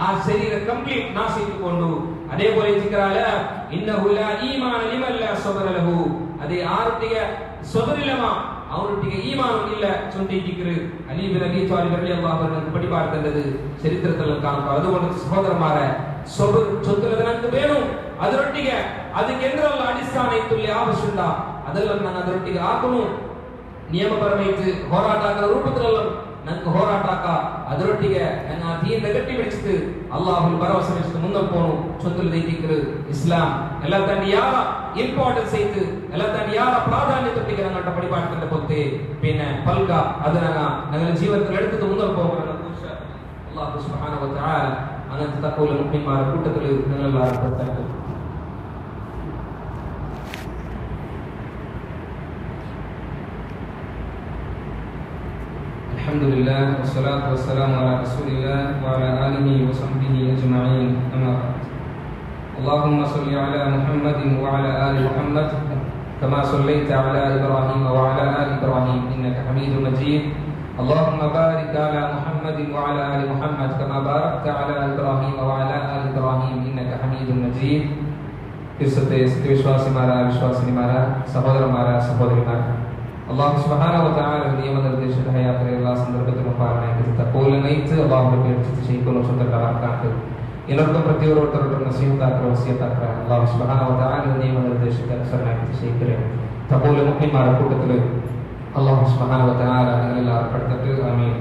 ആ ശരീരം കംപ്ലീറ്റ് നാശിച്ചുകൊണ്ടു. അതേപോലെ ചിക്കറാല ഇന്നഹു ലാ ഈമാന ലിമൻ ലാ സബ്ര ലഹു. അതേ ആർട്ടിಗೆ സബ്രിലമ അവരുടെ ഈമാനും ഇല്ല ചൊല്ലിയിരിക്കുന്നത്. അലി ബിൻ അബീ ത്വാലിബ് റളിയല്ലാഹു അൻഹു പഠിപ്പാടുന്നത് ചരിത്രത്തിൽ കാണുക. അതുകൊണ്ട് സഹോദരന്മാരെ സബ്ർ ചൊല്ലുന്നത് വേണം. ಅದರೊಟ್ಟಿಗೆ ಅದಕ್ಕೆ ಎಂದ್ರಲ್ಲ ಅಡಿಸ್ಥಾನ ಇತ್ತುಲ್ಲಿ ಆವಶ್ಯಕ ಅದೆಲ್ಲ ನಾನು ಅದರೊಟ್ಟಿಗೆ ಹಾಕುನು ನಿಯಮಪರಮೈತು ಹೋರಾಟ ರೂಪದ್ರಲ್ಲ ನಂಗೆ ಹೋರಾಟ ಅದರೊಟ್ಟಿಗೆ ನನ್ನ ದೀನ ಗಟ್ಟಿ ಬಿಡಿಸಿತು ಅಲ್ಲಾಹುಲ್ ಭರವಸೆ ಬಿಡಿಸಿತು ಮುಂದೆ போணும் ಚೊಂದಲು ದೈತಿಕರು ಇಸ್ಲಾಂ ಎಲ್ಲ ತನ್ನ ಯಾರ ಇಂಪಾರ್ಟೆನ್ಸ್ ಐತು ಎಲ್ಲ ತನ್ನ ಯಾರ ಪ್ರಾಧಾನ್ಯತೆಗೆ ನನ್ನ ಪಡಿಪಾಡ್ತಂತ ಪೊತ್ತೆ പിന്നെ ಪಲ್ಕ ಅದನ್ನ ನನ್ನ ಜೀವನದಲ್ಲಿ എടുത്തിട്ട് ಮುಂದೆ പോകണം. അല്ലാഹു സുബ്ഹാനഹു വ തആല അങ്ങനത്തെ തഖ്വയുള്ള മുഅ്മിൻമാരുടെ കൂട്ടത്തിൽ നിങ്ങളെല്ലാവരും പെടുത്തട്ടെ. Alhamdulillah wassalatu wassalamu ala rasulillah wa ala alihi wa sahbihi ajma'in. Amma ba'd. Allahumma salli ala Muhammadin wa ala ali Muhammad kama sallaita ala Ibrahim wa ala ali Ibrahim innaka Hamidum Majid. Allahumma barik ala Muhammadin wa ala ali Muhammad kama barakta ala Ibrahim wa ala ali Ibrahim innaka Hamidum Majid. Kisate സത്യവിശ്വാസിമാരായ വിശ്വാസിനിമാരായ സഹോദരന്മാരായ സഹോദരിമാരായ അല്ലാഹു സുബ്ഹാനഹു വ തആല നിയമനിർദ്ദേശിത ഹയാത്തിലെ എല്ലാ സന്ദർഭത്തിലും പാലനയ്ക്ക് തഖ്വയിൽ നയിച്ച് അല്ലാഹുവിനെ പേടിച്ച് ചെയ്യുന്ന സുന്ദരമാക്കാനാണ് എല്ലാവർക്കും പ്രത്യേകമായിട്ടുള്ള നസീഹത്താക്കുക വസിയത്താക്കുക. അല്ലാഹു സുബ്ഹാനഹു വ തആല നിയമനിർദ്ദേശിത അനുസരണയ്ക്ക് ചെയ്യുക. തഖ്വയിൽ മുഅ്മിൻമാരുടെ കൂട്ടത്തിൽ അല്ലാഹു സുബ്ഹാനഹു വ തആല നിങ്ങളെല്ലാവരും പെടുത്തിട്ട് ആമീൻ.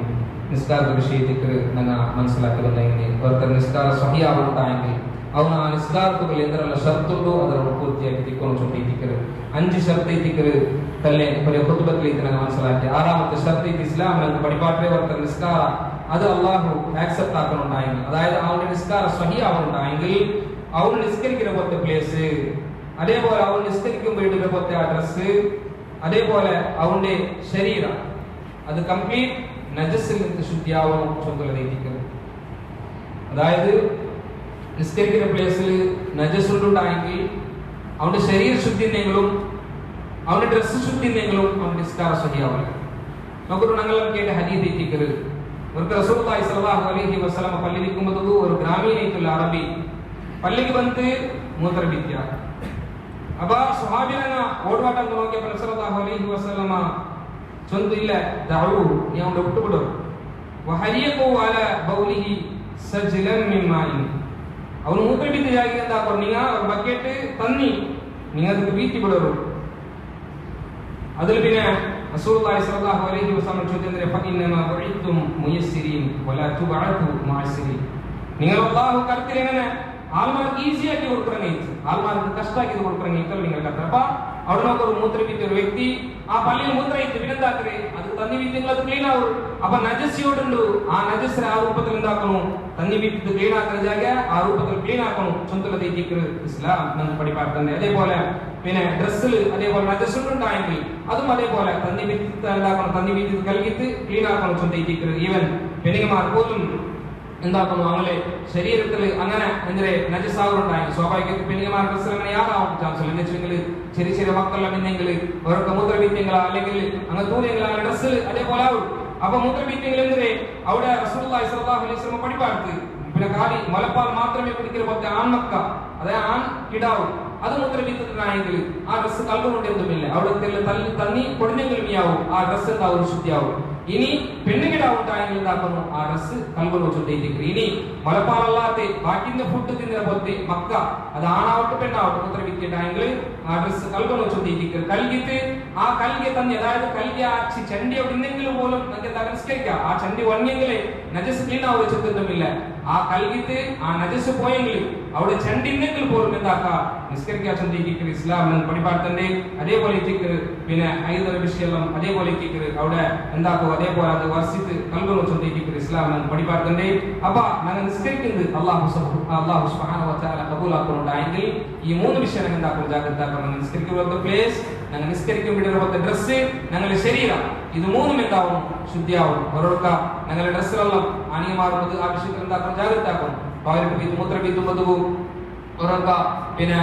നിസ്കാരത്തിന്റെ വിഷയത്തിൽ നിങ്ങൾ മനസ്സിലാക്കുന്നതെങ്കിൽ അവർക്ക് നിസ്കാര സ്വഹിയാവുണ്ടായെങ്കിൽ ಅವನ ನಿಸ್ಕಾರಕಗಳು ಎಂದರಲ್ಲ ಶರ್ತುಗಳು ಅದರ ಪೂರ್ತಿಯಾಗಿ ತಿಕ್ಕೊಂಡು ಚೊಟ್ಟಿಕ್ಕಿರು 5 ಷರತ್ತು ಐತಿಕ್ಕರು ತಲೆ ಬರೀ ಖುತ್ಬದಲ್ಲಿ ಇದನ್ನ മനസ്സിലാക്കി. ആറാമത്തെ ഷർത്ത് ഇസ്ലാം നമുക്ക് പഠിപ്പാട്ടേ വർത്ത നിസ്കാര അത് അല്ലാഹു ആക്സെപ്റ്റ് ആക്കണുണ്ടായെങ്കിൽ അതായത് അവന്റെ നിസ്കാര സ്വഹിയാവുണ്ടായെങ്കിൽ അവൻ നിസ്കരിക്കുന്ന പോലത്തെ പ്ലേസ് അതേപോലെ അവൻ നിസ്കരിക്കുമ്പോൾ ഇടുന്ന പോലത്തെ അഡ്രസ് അതേപോലെ അവന്റെ ശരീരം അത് കംപ്ലീറ്റ് നജസിൽ നിന്ന് ശുദ്ധിയാവണം ചൊല്ലുന്നത്. അതായത് നിസ്കരിക്കുന്ന പ്ലേസിൽ നജസുണ്ടായെങ്കിൽ അവന്റെ ശരീര ശുദ്ധി എന്തെങ്കിലും അവന്റെ ഡ്രസ് ശുദ്ധി എന്തെങ്കിലും അവന്റെ നിസ്കാര ശരിയാവില്ല. നമുക്കൊരു ഞങ്ങളെല്ലാം കേട്ട ഹദീസ് എത്തിക്കരുത്. അവർക്ക് റസൂലുള്ളാഹി സ്വല്ലല്ലാഹു അലൈഹി വസല്ലം പള്ളിയിലിരിക്കുമ്പോൾ ഒരു ഗ്രാമീണയിട്ടുള്ള അറബി പള്ളിക്ക് വന്ന് മൂത്രപിക്കുക. അപ്പൊ സ്വഹാബിനെ ഓടുവാട്ടം നോക്കിയപ്പോൾ റസൂലുള്ളാഹി അലൈഹി വസല്ലം ചൊന്തു ഇല്ല ദഅൂ നീ അവനെ വിട്ടുവിടും വഹരിയഖു അലാ ബൗലിഹി സജ്ലൻ മിൻ മാഇൻ ಅವನು ಮೂತ್ರ ಬಿದ್ದ ಜಾಗ ಅಂತ ಹಾಕೋರು ನೀಗ ಬಕೆಟ್ ತನ್ನಿ ನೀಗ ಅದಕ್ಕೆ ಬೀತಿ ಬಿಡೋರು അതിൽ പിന്നെ റസൂലുള്ളാഹി സ്വല്ലല്ലാഹു അലൈഹി വസല്ലം ചോദിച്ചത് ഫഇന്നമാ ബുഇത്തും മുയസ്സിരീൻ വലാ തുബഅതു മുഅസ്സിരീൻ നിങ്ങൾ അല്ലാഹു കർത്തിലെങ്ങനെ ആൾമാർക്ക് ഈസി ആക്കി കൊടുക്കണമെങ്കിൽ ആൾമാർക്ക് കഷ്ടാക്കി കൊടുക്കണമെങ്കിൽ നിങ്ങൾ കർത്തപ്പ അവിടെ നോക്കൊരു മൂത്ര ಬಿದ್ದ ഒരു വ്യക്തി ആ പള്ളിയിൽ മൂത്ര ഇട്ട് പിന്നെന്താക്കറേ അത് തന്നി വീട്ടിൽ അത് ക്ലീൻ ആവും അപ്പൊ നജസിയോടുണ്ട് ആ നജസിനെ ആ രൂപത്തിൽ എന്താക്കണം തന്നി വീട്ടിൽ ക്ലീൻ ആക്കുന്ന ജാഗ ആ രൂപത്തിൽ ക്ലീൻ ആക്കണം ചൊന്തലത്തെ ജിക്ർ ഇസ്ലാം നമ്മൾ പഠിപ്പാറുണ്ട് അതേപോലെ പിന്നെ ഡ്രസ്സിൽ അതേപോലെ നജസുണ്ടായെങ്കിൽ അതും അതേപോലെ തന്നി വീട്ടിൽ എന്താക്കണം തന്നി വീട്ടിൽ കൽകിത്ത് ക്ലീൻ ആക്കണം ചൊന്ത ജിക്ർ ഈവൻ പെണ്ണുമാർ പോലും എന്താക്കുന്നു അങ്ങനെ ശരീരത്തിൽ അങ്ങനെ എന്തിനെ നജസാവുണ്ടായി സ്വാഭാവിക പെണ്ണുമാർ ഡ്രസ്സിൽ അങ്ങനെ യാതാവും ചാൻസ് എന്ന് വെച്ചെങ്കിൽ ചെറിയ ചെറിയ മക്കളെല്ലാം ഇന്നെങ്കിൽ അവർക്ക് മൂത്രബീത്യങ്ങളാ അല്ലെങ്കിൽ അങ്ങനെ തൂര്യങ്ങളാ ഡ്രസ്സിൽ അതേപോലെ ആവും അപ്പൊ മൂത്രബീത്യങ്ങൾ എന്തിനെ അവിടെ റസൂലുള്ളാഹി സ്വല്ലല്ലാഹു അലൈഹി വസല്ലം പഠിപ്പാർക്ക് പിന്നെ കാലി മുലപ്പാൽ മാത്രമേ കുടിക്കുന്ന പോലത്തെ ആൺമക്ക അതായത് ആൺ കിടാവും അത് മൂത്രബീത്യത്തിനായെങ്കിൽ ആ ഡ്രസ്സ് കല്ലുകൊണ്ട് എന്തുമില്ല അവിടെ തന്നി പൊടിഞ്ഞെങ്കിലും ആവും ആ ഡ്രസ്സ് എന്താവും ശുദ്ധിയാവും ഇനി പെണ്ണുകിടാവുണ്ടായെങ്കിൽ എന്താക്കുന്നു ആ ഡ്രസ്സ് കൽബിൽ വെച്ചുകൊണ്ടേയിരിക്കും ഇനി മുലപ്പാലല്ലാത്ത ബാക്കിന്റെ ഫുഡ് തിന്നുന്ന പോലത്തെ മക്ക അത് ആണാവട്ടെ പെണ്ണാവട്ടെ മൂത്രബീത്യണ്ടായെങ്കിൽ ആ ഡ്രസ്സ് കൽബിൽ വെച്ചുകൊണ്ടേയിരിക്കും കൽകിത്ത് ആ കൽകിയെ തന്നെ അതായത് കൽകി ആ ചണ്ടി അവിടെ ഇന്നെങ്കിലും പോലും നമുക്ക് എന്താ നിസ്കരിക്കാം ആ ചണ്ടി വണ്ണെങ്കിലേ നജസ് ക്ലീൻ ആവുക വെച്ചിട്ടൊന്നുമില്ല ആ കൽകിത്ത് ആ നജസ് പോയെങ്കിൽ അവിടെ ചണ്ടി ഇന്നെങ്കിൽ പോലും എന്താക്കാം നിസ്കരിക്കാൻ ചൊന്തിക്ക് ഇസ്ലാം പഠിപ്പാടുത്തന്നെ അതേപോലെ പിന്നെ ഐദർ വിഷയം അതേപോലെ അവിടെ എന്താക്കും അതേപോലെ അത് വർഷിത്ത് കൽബിൽ ചൊന്തിക്ക് ഇസ്ലാം പഠിപ്പാടുത്തന്നെ അപ്പൊ ഞങ്ങൾ നിസ്കരിക്കുന്നത് അല്ലാഹു സുബ്ഹാനഹു വ തആല കബൂലാക്കുന്നുണ്ടായെങ്കിൽ ഈ മൂന്ന് വിഷയം ഞങ്ങൾ എന്താക്കും ജാഗ്രത ആക്കണം നിസ്കരിക്കുന്ന പ്ലേസ് ഞങ്ങൾ നിസ്കരിക്കും വിടുന്ന ഡ്രസ്സ് ഞങ്ങളുടെ ശരീരം ഇത് മൂന്നും എന്താവും ശുദ്ധിയാവും ഓരോരുക്ക ഞങ്ങളുടെ ഡ്രസ്സുകളെല്ലാം അണിയമാറുന്നത് ആ വിഷയത്തിൽ എന്താക്കണം ജാഗ്രത ആക്കണം ടോയ്ലറ്റ് മൂത്രബീത്തും പതുവും ഓരോരുക്ക പിന്നെ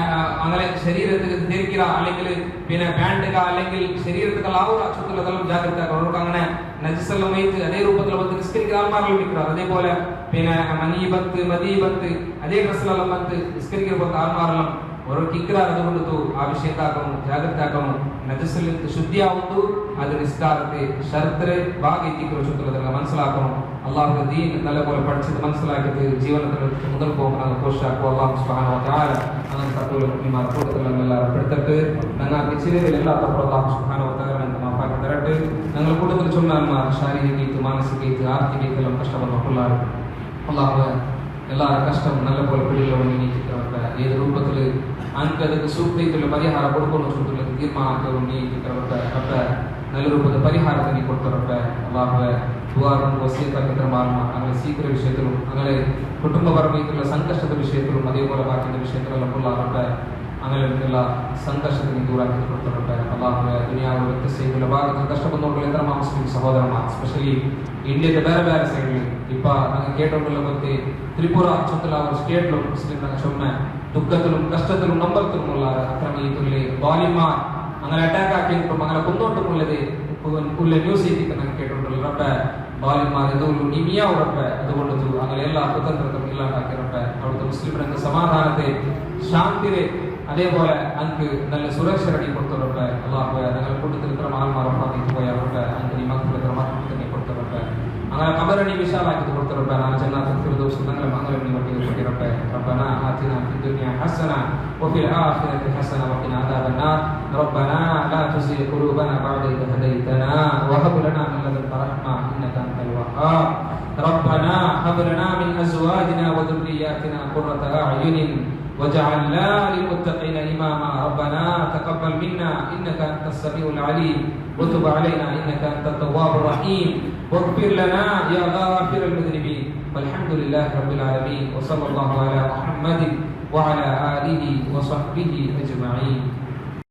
അങ്ങനെ ശരീരത്തിൽ ധരിക്കുക അല്ലെങ്കിൽ പിന്നെ പാൻറ്റുക അല്ലെങ്കിൽ ശരീരത്തിൽ ആവുക ചുറ്റുള്ളതെല്ലാം ജാഗ്രത ആക്കണം ഓരോരുക്ക അങ്ങനെ നജസെല്ലാം വൈത്ത് അതേ രൂപത്തിൽ വന്ന് നിസ്കരിക്കുന്ന ആൾമാരെല്ലാം നിൽക്കുന്നത് അതേപോലെ പിന്നെ മനീബത്ത് മദീബത്ത് അതേ ഡ്രസ്സിലെല്ലാം വന്ന് നിസ്കരിക്കുന്ന പോലത്തെ ആൾമാരെല്ലാം ഓരോ കിക്കറാർ അതുകൊണ്ടു ആ വിഷയത്താക്കണം ജാഗ്രത ആക്കണം നജസിൽ ശുദ്ധിയാവുന്നു അത് നിസ്കാരത്തെ ഷർത്തരെ ഭാഗിക്കോ ചുറ്റുള്ളതെല്ലാം മനസ്സിലാക്കണം അള്ളാഹുവിന്റെ ദീൻ നല്ലപോലെ പഠിച്ചത് മനസ്സിലാക്കിയത് ജീവനത്തിൽ മുതൽ പോകുന്നത് കോശാക്കും അള്ളാഹു സുബ്ഹാനഹു വ തആല അങ്ങനെ തട്ടുള്ള കൂട്ടത്തിലെല്ലാം എല്ലാവരും പെടുത്തിട്ട് ഞങ്ങൾക്ക് ചിലവിലില്ലാത്തപ്പോൾ അള്ളാഹു സുബ്ഹാനഹു വ തആല ഞങ്ങൾക്ക് മാഫാക്കി തരട്ടെ ഞങ്ങൾ കൂടുതൽ ചൊന്നാൽമാർ ശാരീരിക മാനസിക ആർത്തികെല്ലാം കഷ്ടപ്പെടുന്ന അള്ളാഹു എല്ലാവരും കഷ്ടം നല്ലപോലെ പിടികളോട് നീക്കിത്തരട്ടെ ഏത് രൂപത്തിൽ അനക്ക് ಅದಕ್ಕೆ ಸೂಕ್ತ ಪರಿಹಾರ ಕೊಡ್ಕೊಂಡು ಚುಂತುಲ ತೀರ್ಮಾನ ನೀತಿತರട്ടെ ರಬ್ಬೆ നല്ല രൂപത്തിൽ പരിഹാരത്തെ നീ കൊടുത്തരട്ടെ അല്ലാഹുവേ ദുആറും വസിയത്താക്കി മാറുന്ന അങ്ങനെ സീക്ര വിഷയത്തിലും അങ്ങനെ കുടുംബപരമായിട്ടുള്ള സംഘർഷದ വിഷയത്തിലും അതേപോലെ ബാക്കിയുള്ള വിഷയത്തിലെല്ലാം അല്ലാഹുവേ അങ്ങനെ എല്ലാ സംഘർഷത്തെ നീ ദൂരാക്കി കൊടുത്തരട്ടെ അല്ലാഹുവേ ദുനിയാവിലെ വ്യത്യസ്തമായ ഭാഗത്ത് കഷ്ടപ്പെടുന്നവർക്ക് എത്ര മുസ്ലിം സഹോദരന്മാർ സ്പെഷ്യലി ഇന്ത്യയുടെ ಬೇರೆ ಬೇರೆ ಸೈಡ್ಲಿ ഇപ്പ ഞങ്ങൾ കേട്ടോണ്ടുള്ള പോലത്തെ ത്രിപുര ചുറ്റുള്ള ഒരു സ്റ്റേറ്റിലും മുസ്ലിം ചൊമ്മ ദുഃഖത്തിലും കഷ്ടത്തിലും നമ്പത്തിലുമുള്ള അക്രമീയത്തിലെ ബാലിമാർ അങ്ങനെ അറ്റാക്ക് ആക്കിയിട്ടും അങ്ങനെ കൊന്നോട്ടുമുള്ളത് ഉള്ള ന്യൂസ് ഞങ്ങൾ കേട്ടോണ്ടുള്ള റബ്ബെ ബാലിമാർ എന്തുകൊണ്ടും നിമിയാവുറപ്പെ അതുകൊണ്ട് അങ്ങനെ എല്ലാ കുതന്ത്രത്തും ഇല്ലാണ്ടാക്കിറപ്പെ അവിടുത്തെ മുസ്ലിം സമാധാനത്തെ ശാന്തിരെ അതേപോലെ അനക്ക് നല്ല സുരക്ഷ റെഡി കൊടുത്തവരൊക്കെ അല്ലാഹുവേ ഞങ്ങൾ കൂട്ടത്തിൽ ഇത്ര ആൾമാറപ്പാക്കി പോയവരൊക്കെ അനക്ക് നീ മക്കളുടെ മക്കൾ കൊടുത്തവരൊക്കെ അങ്ങനെ കബറണി വിശാലാക്കി കൊടുത്തവരൊക്കെ ഞാൻ ജന്നാത്തുൽ ഫിർദൗസ് ഞങ്ങളെ മംഗളം നീ വട്ടി കൊടുത്തിരൊക്കെ ربنا آتنا في الدنيا حسنة وفي الآخرة حسنة وقنا عذاب النار ربنا لا تزغ قلوبنا بعد إذ هديتنا وهب لنا من لدنك رحمة إنك أنت الوهاب ربنا هب لنا من أزواجنا وذرياتنا قرة أعين وجعلنا للمتقين إماما ربنا تقبل منا إنك أنت السميع العليم وتب علينا إنك أنت التواب الرحيم واغفر لنا يا غافر المذنبين والحمد لله رب العالمين وصلى الله على محمد وعلى آله وصحبه أجمعين